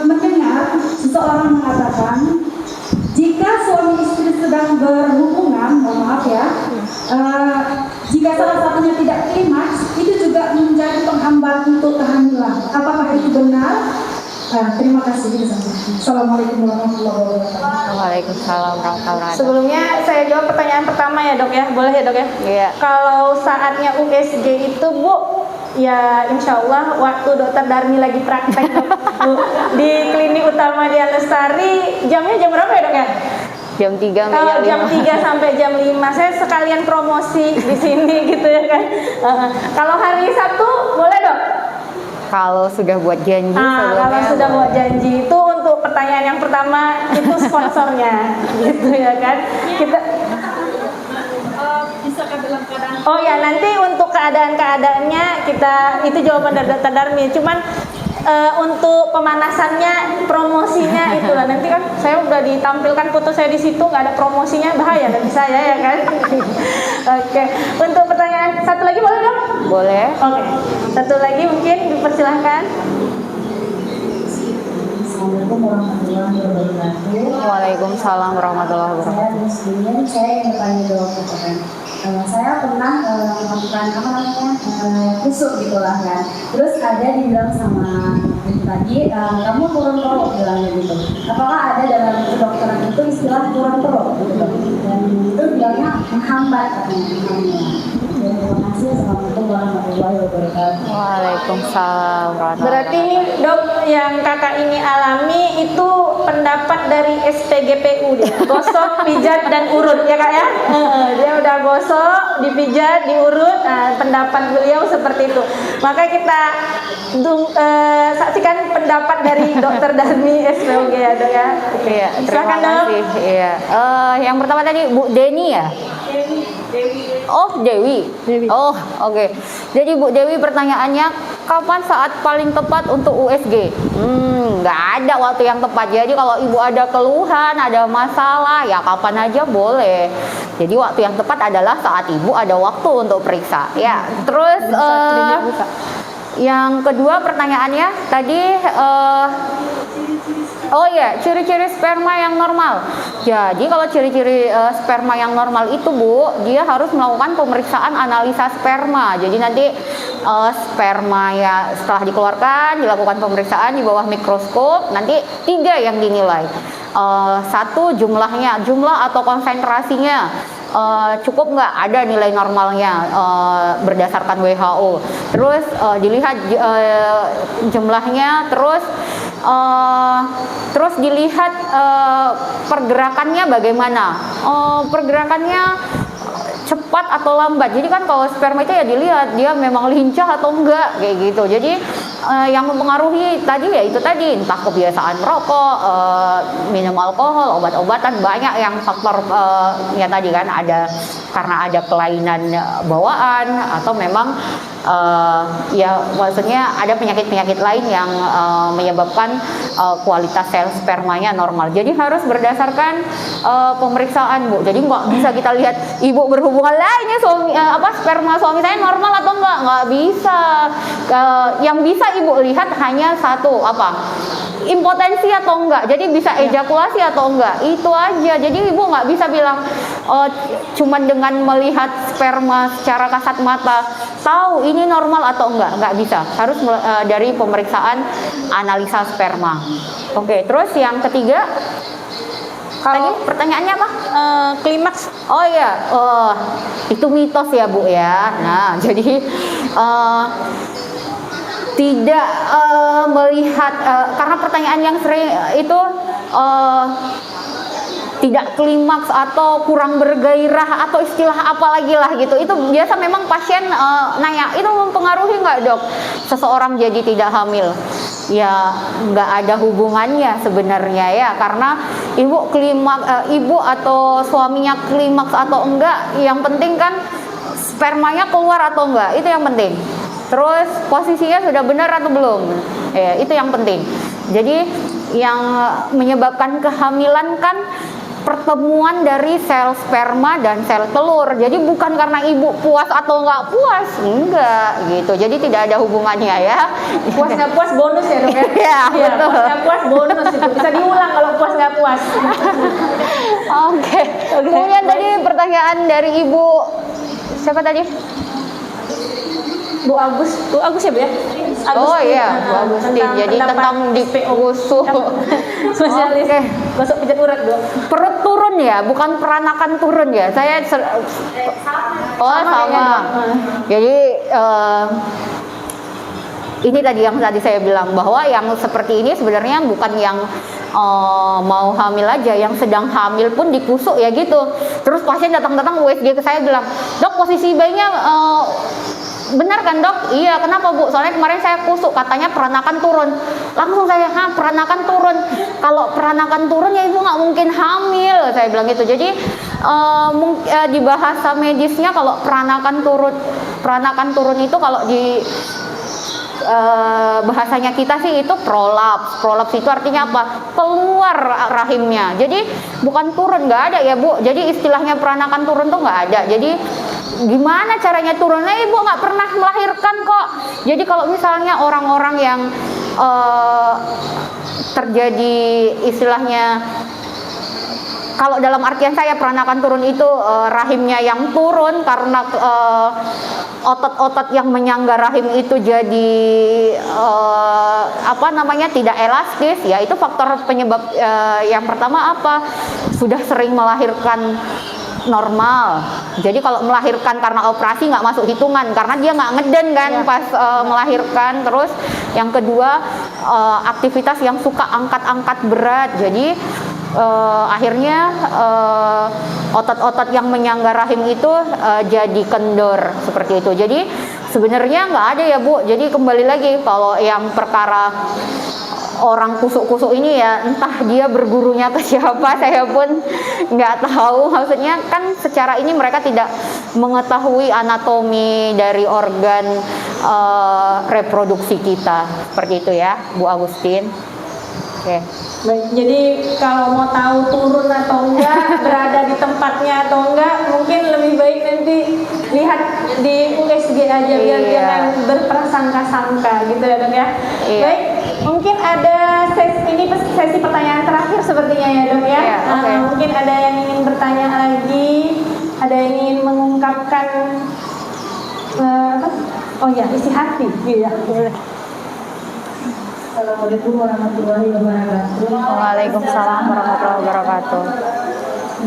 mendengar seseorang mengatakan, jika suami istri sedang berhubungan, mohon maaf ya, jika salah satunya tidak klimaks, itu juga menjadi penghambat untuk kehamilan. Apakah itu benar? Terima kasih. Assalamualaikum warahmatullahi wabarakatuh. Waalaikumsalam warahmatullahi wabarakatuh. Sebelumnya saya jawab pertanyaan pertama ya dok ya, boleh ya dok ya? Iya. Kalau saatnya USG itu Bu, ya insya Allah waktu dokter Darmi lagi praktek dok, Bu, di klinik utama Dian Lestari, jamnya jam berapa ya dok ya? Jam 3 sampai Kalau jam 5. 3 sampai jam 5, saya sekalian promosi di sini gitu ya kan. Kalau hari Sabtu boleh dok? Kalau sudah buat janji sebelumnya. Kalau sudah buat janji itu untuk pertanyaan yang pertama itu sponsornya gitu ya kan. Kita Bisakah dalam keadaan oh ya, nanti untuk keadaannya kita itu jawaban dari Dr. Darmi. Cuman untuk pemanasannya, promosinya itulah nanti kan saya udah ditampilkan foto saya di situ, nggak ada promosinya, bahaya bagi saya ya kan. Oke. Untuk pertanyaan satu lagi boleh dong? Boleh. Oke. Satu lagi mungkin dipersilahkan. Assalamualaikum warahmatullahi wabarakatuh. Waalaikumsalam warahmatullahi Saya wabarakatuh. muslimin, saya ingin bertanya dulu kepada saya pernah melakukan kusuk gitulah kan. Terus ada dibilang sama itu tadi, kamu turun perut bilangnya gitu. Apakah ada dalam kedokteran itu istilah turun perut gitu? Dan itu bilangnya menghambat katanya. Terima kasih. Assalamualaikum warahmatullahi wabarakatuh. Waalaikumsalam warahmatullahi Berarti ini dok yang kakak ini alami itu pendapat dari SPGPU dia. Gosok, pijat dan urut ya kak ya. Dia udah gosok, dipijat, diurut. Nah, pendapat beliau seperti itu. Maka kita saksikan pendapat dari Dokter Darmi SPOG ya dok ya. Oke. Iya, terima Silakan dok. kasih. Iya. Yang pertama tadi Bu Deni ya? Oh, Dewi. Oh, oke. Jadi Bu Dewi pertanyaannya, kapan saat paling tepat untuk USG? Nggak ada waktu yang tepat. Jadi kalau ibu ada keluhan, ada masalah, ya kapan aja boleh. Jadi waktu yang tepat adalah saat ibu ada waktu untuk periksa. Ya, terus yang kedua pertanyaannya tadi oh ya, ciri-ciri sperma yang normal. Jadi kalau ciri-ciri sperma yang normal itu Bu, dia harus melakukan pemeriksaan analisa sperma. Jadi nanti sperma ya setelah dikeluarkan dilakukan pemeriksaan di bawah mikroskop. Nanti 3 yang dinilai. 1 jumlahnya, jumlah atau konsentrasinya. Cukup nggak ada nilai normalnya berdasarkan WHO. Terus dilihat jumlahnya, terus dilihat pergerakannya bagaimana. Pergerakannya cepat atau lambat. Jadi kan kalau sperma itu ya dilihat dia memang lincah atau enggak kayak gitu. Jadi yang mempengaruhi tadi ya itu tadi, entah kebiasaan merokok, minum alkohol, obat-obatan, banyak yang faktor ya tadi kan ada karena ada kelainan bawaan atau memang ya maksudnya ada penyakit-penyakit lain yang menyebabkan kualitas sel spermanya normal. Jadi harus berdasarkan pemeriksaan Bu. Jadi nggak bisa kita lihat ibu berhubungan lainnya suami sperma suami saya normal atau nggak bisa. Yang bisa ibu lihat hanya satu impotensi atau enggak. Jadi bisa ejakulasi atau enggak, itu aja. Jadi ibu nggak bisa bilang cuman dengan melihat sperma secara kasat mata tahu ini normal atau enggak bisa. Harus dari pemeriksaan analisa sperma. Oke, terus yang ketiga tadi pertanyaannya apa? Klimaks. Oh iya, itu mitos ya Bu ya. Nah, jadi tidak melihat karena pertanyaan yang sering itu tidak klimaks atau kurang bergairah atau istilah apa lagi lah gitu. Itu biasa memang pasien nanya, itu mempengaruhi nggak dok seseorang jadi tidak hamil? Ya nggak ada hubungannya sebenarnya ya, karena ibu atau suaminya klimaks atau enggak, yang penting kan spermanya keluar atau enggak, itu yang penting. Terus posisinya sudah benar atau belum, ya itu yang penting. Jadi yang menyebabkan kehamilan kan pertemuan dari sel sperma dan sel telur. Jadi bukan karena ibu puas atau nggak puas, enggak gitu. Jadi tidak ada hubungannya ya. Puas nggak puas bonus ya dok ya? Iya, betul. Puas nggak puas bonus itu bisa diulang kalau puas nggak puas. Oke. Kemudian tadi pertanyaan dari ibu siapa tadi? Bu Agus ya Bu ya? Oh iya, Bu Agustin. Jadi tentang dikusuh. Spesialis gosok pijat urat Bu. Perut turun ya, bukan peranakan turun ya. Saya sama. Jadi ini tadi yang tadi saya bilang bahwa yang seperti ini sebenarnya bukan yang mau hamil aja, yang sedang hamil pun dikusuk ya gitu. Terus pasien datang-datang USG ke saya bilang, dok posisi bayinya benar kan dok? Iya, kenapa Bu? Soalnya kemarin saya kusuk, katanya peranakan turun. Langsung saya, peranakan turun. Kalau peranakan turun ya ibu nggak mungkin hamil, saya bilang gitu. Jadi di bahasa medisnya kalau peranakan turun itu kalau di bahasanya kita sih itu prolaps. Prolaps itu artinya apa? Keluar rahimnya. Jadi bukan turun, nggak ada ya Bu. Jadi istilahnya peranakan turun tuh nggak ada. Jadi gimana caranya turunnya? Ibu nggak pernah melahirkan kok. Jadi kalau misalnya orang-orang yang terjadi istilahnya, kalau dalam artian saya peranakan turun itu rahimnya yang turun karena otot-otot yang menyangga rahim itu jadi tidak elastis, ya itu faktor penyebab yang pertama apa? Sudah sering melahirkan normal. Jadi kalau melahirkan karena operasi nggak masuk hitungan karena dia nggak ngeden kan pas melahirkan. Terus yang kedua aktivitas yang suka angkat-angkat berat. Jadi akhirnya otot-otot yang menyangga rahim itu jadi kendor seperti itu. Jadi sebenarnya nggak ada ya Bu. Jadi kembali lagi kalau yang perkara orang kusuk-kusuk ini ya entah dia bergurunya ke siapa, saya pun nggak tahu. Maksudnya kan secara ini mereka tidak mengetahui anatomi dari organ reproduksi kita seperti itu ya Bu Agustin. Oke. Baik, jadi kalau mau tahu turun atau enggak, berada di tempatnya atau enggak, mungkin lebih baik nanti lihat di USG aja biar jangan berprasangka-sangka gitu ya Dok ya. Baik, mungkin ada sesi pertanyaan terakhir sepertinya ya Dok ya. Mungkin ada yang ingin bertanya lagi, ada yang ingin mengungkapkan isi hati, iya boleh. Assalamualaikum warahmatullahi wabarakatuh. Waalaikumsalam warahmatullahi wabarakatuh.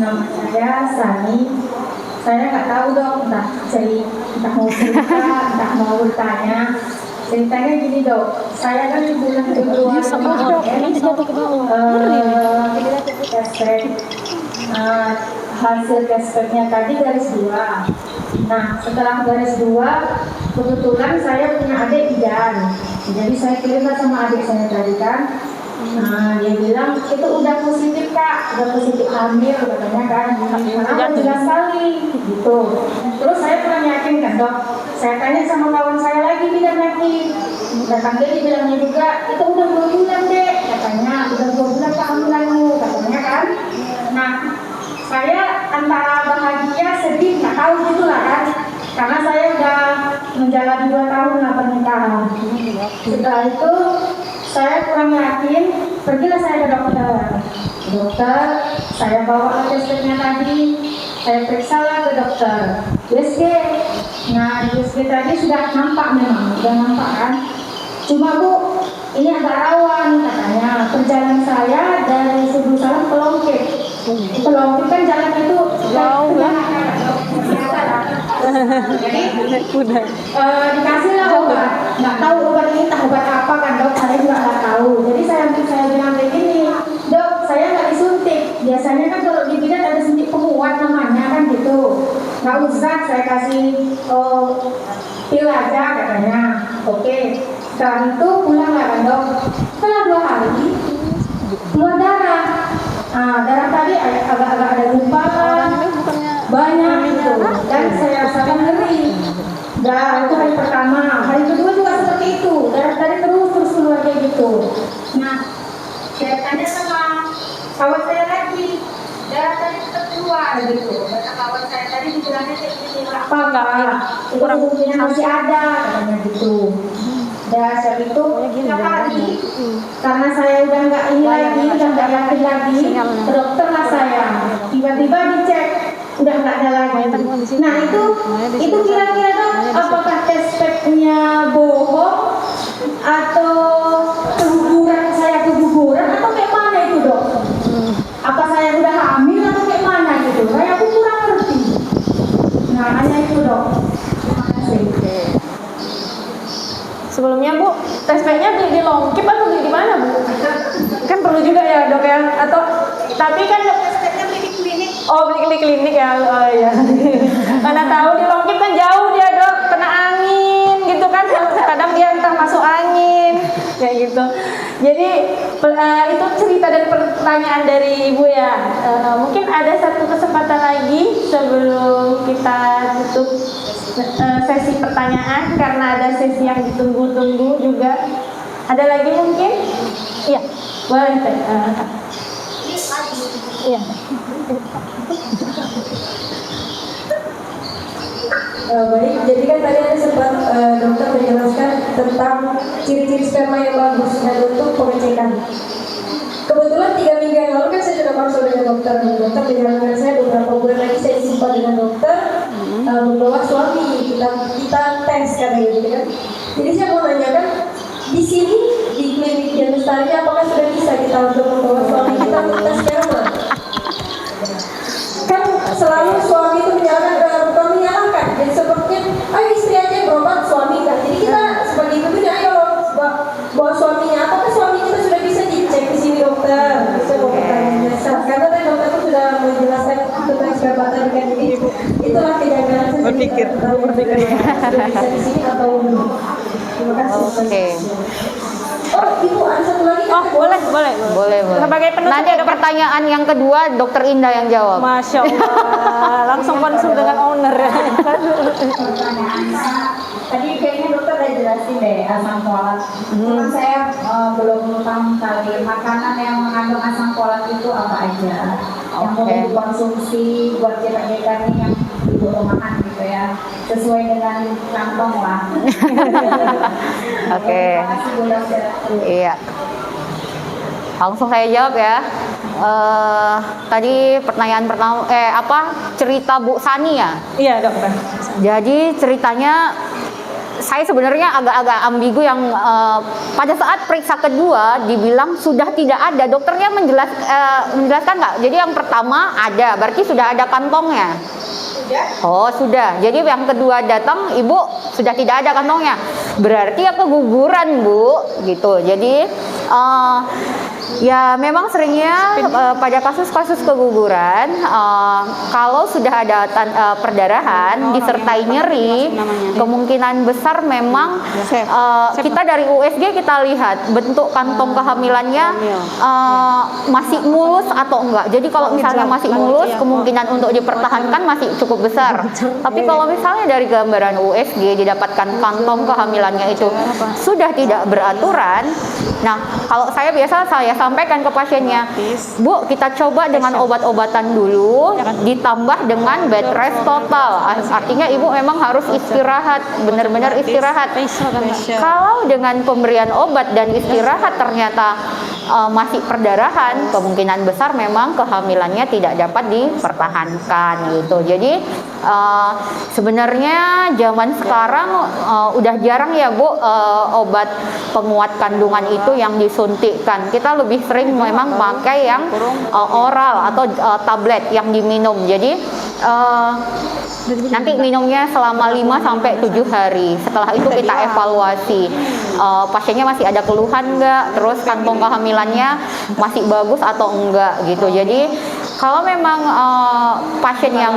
Nama saya Sani. Saya nggak tahu Dok, entah mau cerita, entah mau bertanya. Ceritanya gini Dok, saya kan di bulan Februari hasil cashbacknya tadi garis 2. Nah setelah garis 2 kebetulan saya punya adik bidan, jadi saya kirimlah sama adik saya tadi kan. Nah dia bilang itu udah positif Kak, udah positif hamil katanya kan, karena jelas sekali gitu. Terus saya pernah yakin kan Dok, saya tanya sama kawan saya lagi bidan lagi, datang dia dibilangnya juga itu udah 2 bulan deh katanya, udah 2 bulan kehamilanmu katanya kan. Nah saya antara bahagia, sedih, nggak tahu gitu lah kan, karena saya udah menjalani 2 tahun lah pernikahan. Setelah itu saya kurang yakin, pergilah saya ke dokter, saya bawa cashbacknya tadi, saya periksa lah ke dokter USG. Nah di USG tadi sudah nampak memang, sudah nampak kan, cuma Bu ini agak rawan katanya, perjalanan saya dari Subuh Salam ke Longkit. Pelongkit kan jalan itu jauh ya. Jadi dikasih lah obat, nggak tahu obat ini entah obat apa kan Dok, saya juga nggak tahu. Jadi saya bilang begini, Dok saya nggak disuntik. Biasanya kan kalau di bidan ada suntik penguat namanya kan gitu. Nggak usah saya kasih pil aja katanya. Oke. Setelah itu pulang lah kan Dok. Setelah 2 hari keluar darah. Darah tadi agak-agak ada gumpalan, banyak gitu, dan saya rasakan nyeri. Darah itu hari pertama, hari kedua juga seperti itu, darah tadi terus keluar kayak gitu. Nah, saya tanya sama kawan saya lagi, darah tadi tetap keluar gitu. Kata kawan saya tadi dibilangnya kayak gini, apa enggak? Itu kemungkinan masih ada, katanya gitu. Dasar itu tiap hari, karena saya udah nggak ini lagi, udah nggak yakin lagi, ke dokter lah saya, tiba-tiba dicek, udah nggak ada lagi. Nah itu kira-kira Dok, apakah cashbacknya bohong atau keguguran saya keguguran atau kayak mana itu Dok? Apa saya udah hamil atau kayak mana gitu? Saya pun kurang ngerti. Nah hanya itu Dok. Terima kasih. Sebelumnya Bu, cashbacknya di Longkip atau di mana Bu? Kan perlu juga ya Dok ya, atau tapi kan cashbacknya beli di klinik. Oh beli di klinik ya, oh iya. Mana tahu di Longkip kan jauh dia Dok, kena angin gitu kan, kadang dia entah masuk angin, kayak gitu. Jadi itu cerita dan pertanyaan dari Ibu ya. Mungkin ada satu kesempatan lagi sebelum kita tutup sesi pertanyaan karena ada sesi yang ditunggu-tunggu juga. Ada lagi mungkin? Iya, boleh Teh. Iya. Baik, jadi kan tadi ada sempat dokter menjelaskan tentang ciri-ciri sperma yang bagus dan untuk pengecekan. Kebetulan 3 minggu yang lalu kan saya sudah konsul dengan dokter. Dokter menyarankan saya beberapa bulan lagi saya simpan dengan dokter membawa suami kita tes kan gitu kan. Jadi saya mau nanyakan di sini di klinik Dian Lestari apakah sudah bisa kita untuk membawa suami kita untuk tes sperma? Kan selalu suami berkata dengan ini. Itulah kegagalan saya. Berpikir bisa di sini atau terima kasih. Oke. Oh, Ibu ada satu lagi. Oh, boleh. Boleh. Sebagai penutup Nanti ya, Dok. pertanyaan yang kedua Dokter Indah yang jawab. Masya Allah, langsung konsul dengan owner. Pertanyaannya tadi kayaknya dokter udah jelasin deh asam folat. Cuman saya belum paham kali makanan yang mengandung asam folat itu apa aja yang boleh dikonsumsi buat kita nih yang ibu rumahan gitu ya, sesuai dengan kantong lah. Oke. Terima kasih Bu Dokter. Iya. Langsung saya jawab ya. Tadi pertanyaan pertama, cerita Bu Sani ya? Iya, Dokter. Jadi ceritanya saya sebenarnya agak-agak ambigu yang pada saat periksa kedua dibilang sudah tidak ada. Dokternya menjelaskan nggak? Jadi yang pertama ada, berarti sudah ada kantongnya. Oh sudah. Jadi yang kedua datang ibu sudah tidak ada kantongnya. Berarti ya keguguran Bu, gitu. Jadi ya memang seringnya pada kasus-kasus keguguran kalau sudah ada perdarahan disertai nyeri, kemungkinan besar memang kita dari USG kita lihat bentuk kantong kehamilannya masih mulus atau enggak. Jadi kalau misalnya masih mulus, kemungkinan untuk dipertahankan masih cukup besar. Tapi kalau misalnya dari gambaran USG didapatkan kantong kehamilannya itu sudah tidak beraturan, nah kalau saya sampaikan ke pasiennya, Bu, kita coba dengan obat-obatan dulu, ditambah dengan bed rest total. Artinya ibu memang harus istirahat, benar-benar istirahat. Kalau dengan pemberian obat dan istirahat ternyata masih perdarahan, kemungkinan besar memang kehamilannya tidak dapat dipertahankan gitu. Jadi sebenarnya zaman sekarang udah jarang ya Bu obat penguat kandungan itu yang disuntikkan. Kita lebih sering memang pakai yang oral atau tablet yang diminum. Jadi nanti minumnya selama 5 sampai 7 hari. Setelah itu kita evaluasi pasiennya masih ada keluhan enggak, terus kantong kehamilannya masih bagus atau enggak gitu. Jadi kalau memang pasien yang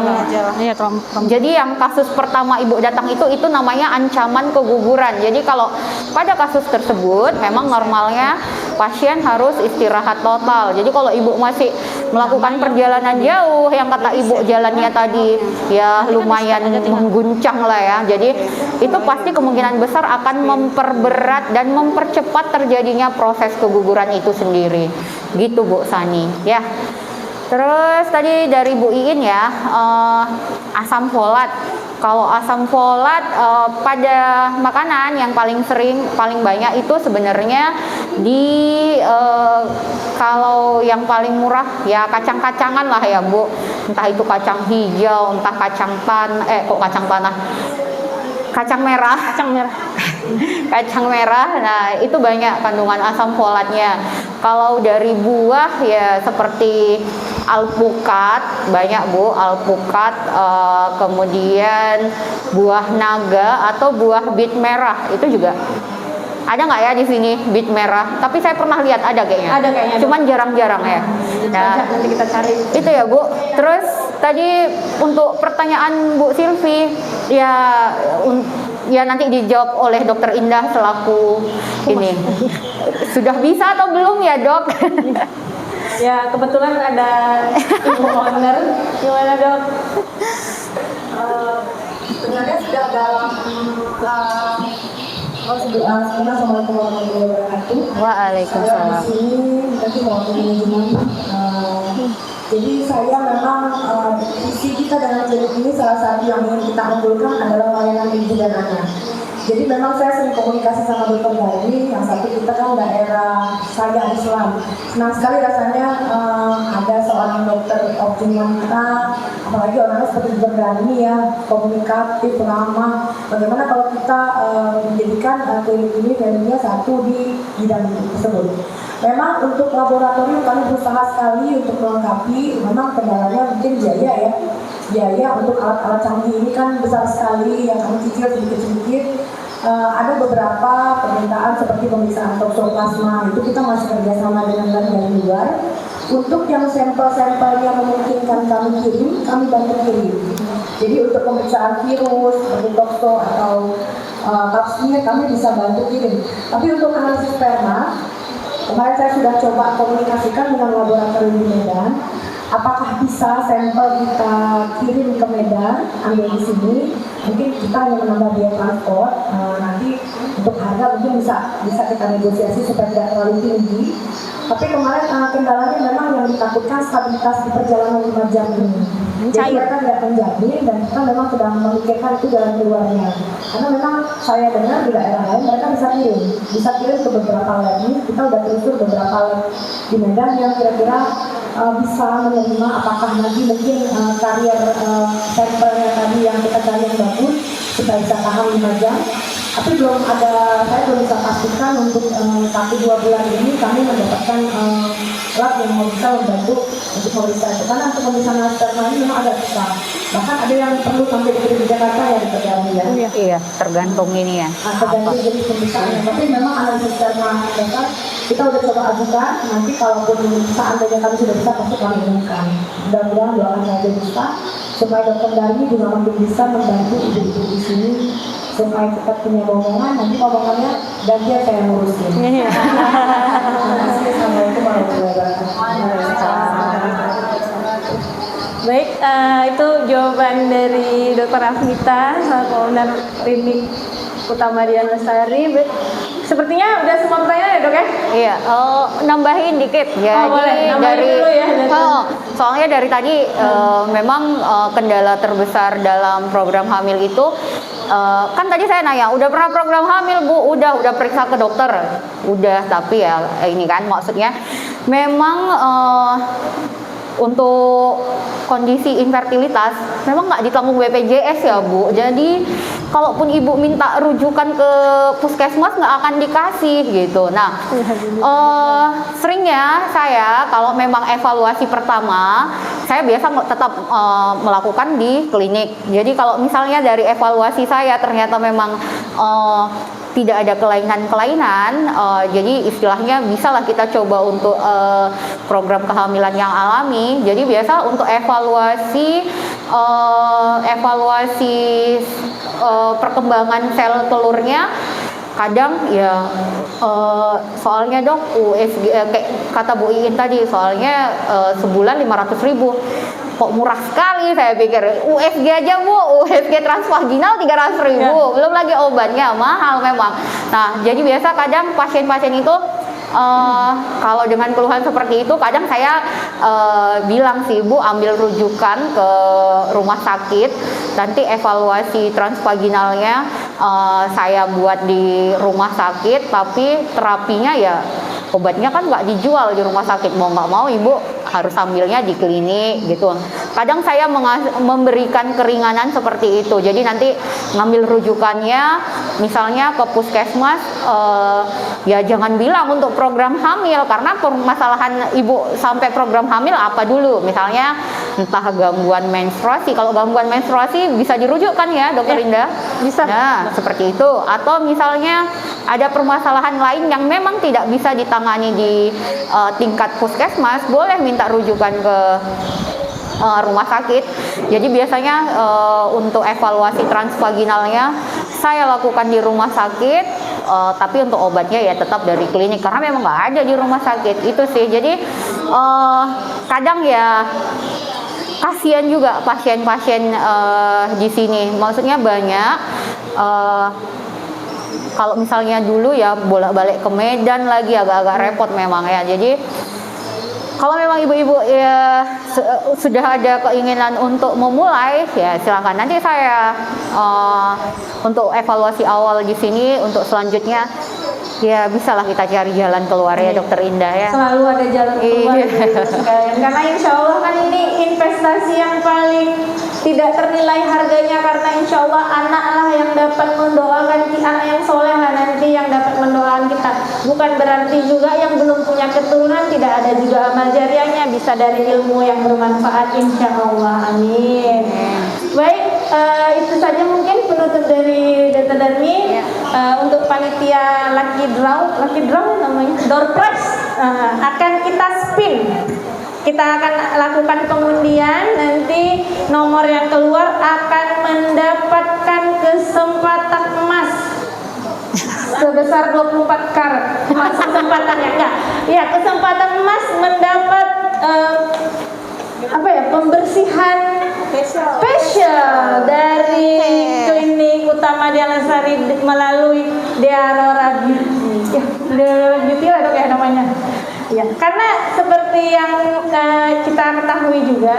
jadi yang kasus pertama ibu datang itu namanya ancaman keguguran. Jadi kalau pada kasus tersebut memang normalnya pasien harus istirahat total. Jadi kalau ibu masih melakukan perjalanan jauh yang kata ibu jalannya tadi ya lumayan mengguncang lah ya. Jadi itu pasti kemungkinan besar akan memperberat dan mempercepat terjadinya proses keguguran itu sendiri. Gitu Bu Sani ya. Terus tadi dari Bu Iin ya, asam folat. Kalau asam folat pada makanan yang paling banyak itu sebenarnya di kalau yang paling murah ya kacang-kacangan lah ya Bu. Entah itu kacang hijau, entah kacang merah. Kacang merah. Nah, itu banyak kandungan asam folatnya. Kalau dari buah ya seperti alpukat, banyak Bu, alpukat, kemudian buah naga atau buah bit merah itu juga. Ada nggak ya di sini bit merah? Tapi saya pernah lihat ada kayaknya. Ada kayaknya. Cuman jarang-jarang ya. Nah, nanti kita cari. Itu ya Bu. Terus tadi untuk pertanyaan Bu Silvi ya nanti dijawab oleh Dokter Indah selaku ini. Sudah bisa atau belum ya Dok? Ya kebetulan ada ibu owner. Gimana Dok? Sebenarnya sudah dalam Assalamualaikum warahmatullahi wabarakatuh. Waalaikumsalam. Di sini nanti mau manajemen. Jadi saya memang visi kita dalam klinik ini salah satu yang ingin kita unggulkan adalah layanan ibu dan anak. Jadi memang saya sering komunikasi sama dokter Gali, yang satu kita kan daerah saya Islam. Senang sekali rasanya ada seorang dokter optimal wanita, apalagi orangnya seperti dokter Gali ya, komunikatif, ramah. Bagaimana kalau kita menjadikan klinik ini value-nya satu di bidang tersebut. Memang untuk laboratorium kami berusaha sekali untuk melengkapi, memang kendalanya mungkin biaya ya. Biaya untuk alat-alat canggih ini kan besar sekali, yang kami cicil sedikit-sedikit. Ada beberapa permintaan seperti pemeriksaan toksoplasma, itu kita masih kerjasama dengan lab dari luar. Untuk yang sampel-sampel yang memungkinkan kami kirim, kami bantu kirim. Jadi untuk pemeriksaan virus, seperti tokso atau kapsnya kami bisa bantu kirim. Tapi untuk analisis sperma, kemarin saya sudah coba komunikasikan dengan laboratorium di Medan. Apakah bisa sampel kita kirim ke Medan, ambil di sini? Mungkin kita hanya menambah biaya transport. Nanti untuk harga mungkin bisa kita negosiasi supaya tidak terlalu tinggi. Tapi kemarin kendalanya memang yang ditakutkan stabilitas di perjalanan 5 jam ini. Jadi mereka tidak menjamin dan kita memang sedang memikirkan itu jalan keluarnya. Karena memang saya dengar di daerah lain mereka bisa kirim ke beberapa lab ini. Kita sudah telusur beberapa lab di Medan yang kira-kira bisa menerima apakah nanti mungkin karier sampelnya tadi yang kita cari yang bagus kita bisa tahan 5 jam. Tapi saya belum bisa pastikan untuk 1-2 bulan ini kami mendapatkan lab yang bisa membantu untuk memeriksa itu. Karena untuk pemeriksaan sperma ini memang agak susah. Bahkan ada yang perlu sampai di Jakarta ya di perjalanan ya. Iya, tergantung ini ya. Tergantung jenis pemeriksaannya. Tapi memang analisis sperma dasar kita udah coba ajukan. Nanti kalaupun seandainya kami sudah bisa pasti kami umumkan. Mudah-mudahan doakan saja bisa supaya dokter Darmi juga makin bisa membantu ibu-ibu di sini supaya kita punya omongan, nanti omongannya gantian saya ngurusin. Assalamualaikum warahmatullahi wabarakatuh. Baik, itu jawaban dari Dr. Afnita selaku owner klinik Utama Dian Lestari. Sepertinya udah semua pertanyaan ya dok ya? Iya, nambahin dikit ya. Boleh, nambahin dulu ya. Soalnya dari tadi memang kendala terbesar dalam program hamil itu kan tadi saya nanya, udah pernah program hamil Bu? Udah periksa ke dokter? Udah, tapi ya ini kan maksudnya memang untuk kondisi infertilitas memang nggak ditanggung BPJS ya Bu. Jadi kalaupun ibu minta rujukan ke puskesmas nggak akan dikasih gitu. Nah, seringnya saya kalau memang evaluasi pertama saya biasa tetap melakukan di klinik. Jadi kalau misalnya dari evaluasi saya ternyata memang tidak ada kelainan-kelainan, jadi istilahnya bisalah kita coba untuk program kehamilan yang alami. Jadi biasa untuk evaluasi perkembangan sel telurnya kadang ya soalnya dok USG kayak kata Bu Iin tadi soalnya sebulan 500.000. Kok murah sekali, saya pikir USG aja Bu, USG transvaginal 300.000, belum lagi obatnya mahal memang. Nah jadi biasa kadang pasien-pasien itu kalau dengan keluhan seperti itu kadang saya bilang sih Bu ambil rujukan ke rumah sakit, nanti evaluasi transvaginalnya saya buat di rumah sakit, tapi terapinya ya obatnya kan nggak dijual di rumah sakit, mau nggak mau ibu harus ambilnya di klinik gitu. Kadang saya memberikan keringanan seperti itu, jadi nanti ngambil rujukannya misalnya ke puskesmas, ya jangan bilang untuk program hamil, karena permasalahan ibu sampai program hamil apa dulu, misalnya entah gangguan menstruasi. Kalau gangguan menstruasi bisa dirujukkan ya dokter Indah, bisa. Nah seperti itu, atau misalnya ada permasalahan lain yang memang tidak bisa ditangani di tingkat puskesmas, boleh minta rujukan ke rumah sakit. Jadi biasanya untuk evaluasi transvaginalnya saya lakukan di rumah sakit, tapi untuk obatnya ya tetap dari klinik karena memang nggak ada di rumah sakit itu sih. Jadi kadang ya kasihan juga pasien-pasien di sini, maksudnya banyak. Kalau misalnya dulu ya bolak-balik ke Medan lagi agak-agak repot memang ya. Jadi kalau memang ibu-ibu ya sudah ada keinginan untuk memulai, ya silakan. Nanti saya untuk evaluasi awal di sini, untuk selanjutnya ya bisalah kita cari jalan keluar ya dokter Indah ya. Selalu ada jalan keluar sekalian. Karena insya Allah kan ini investasi yang paling tidak ternilai harganya, karena insya Allah anaklah yang dapat mendoakan kita, anak yang soleh nanti yang dapat mendoakan kita. Bukan berarti juga yang belum punya keturunan tidak ada juga amal jariahnya, bisa dari ilmu yang bermanfaat insya Allah. Amin. Baik, itu saja mungkin penutup dari Dr. Darmi. Untuk panitia lucky draw namanya door prize akan kita spin kita akan lakukan pengundian. Nanti nomor yang keluar akan mendapatkan kesempatan emas sebesar 24 karat. Kesempatannya enggak. Ya, kesempatan emas mendapat pembersihan facial dari klinik utama Dian Lestari melalui Dearora Beauty. Ya, Dearora Beauty lah dok ya namanya. Ya, karena seperti yang kita ketahui juga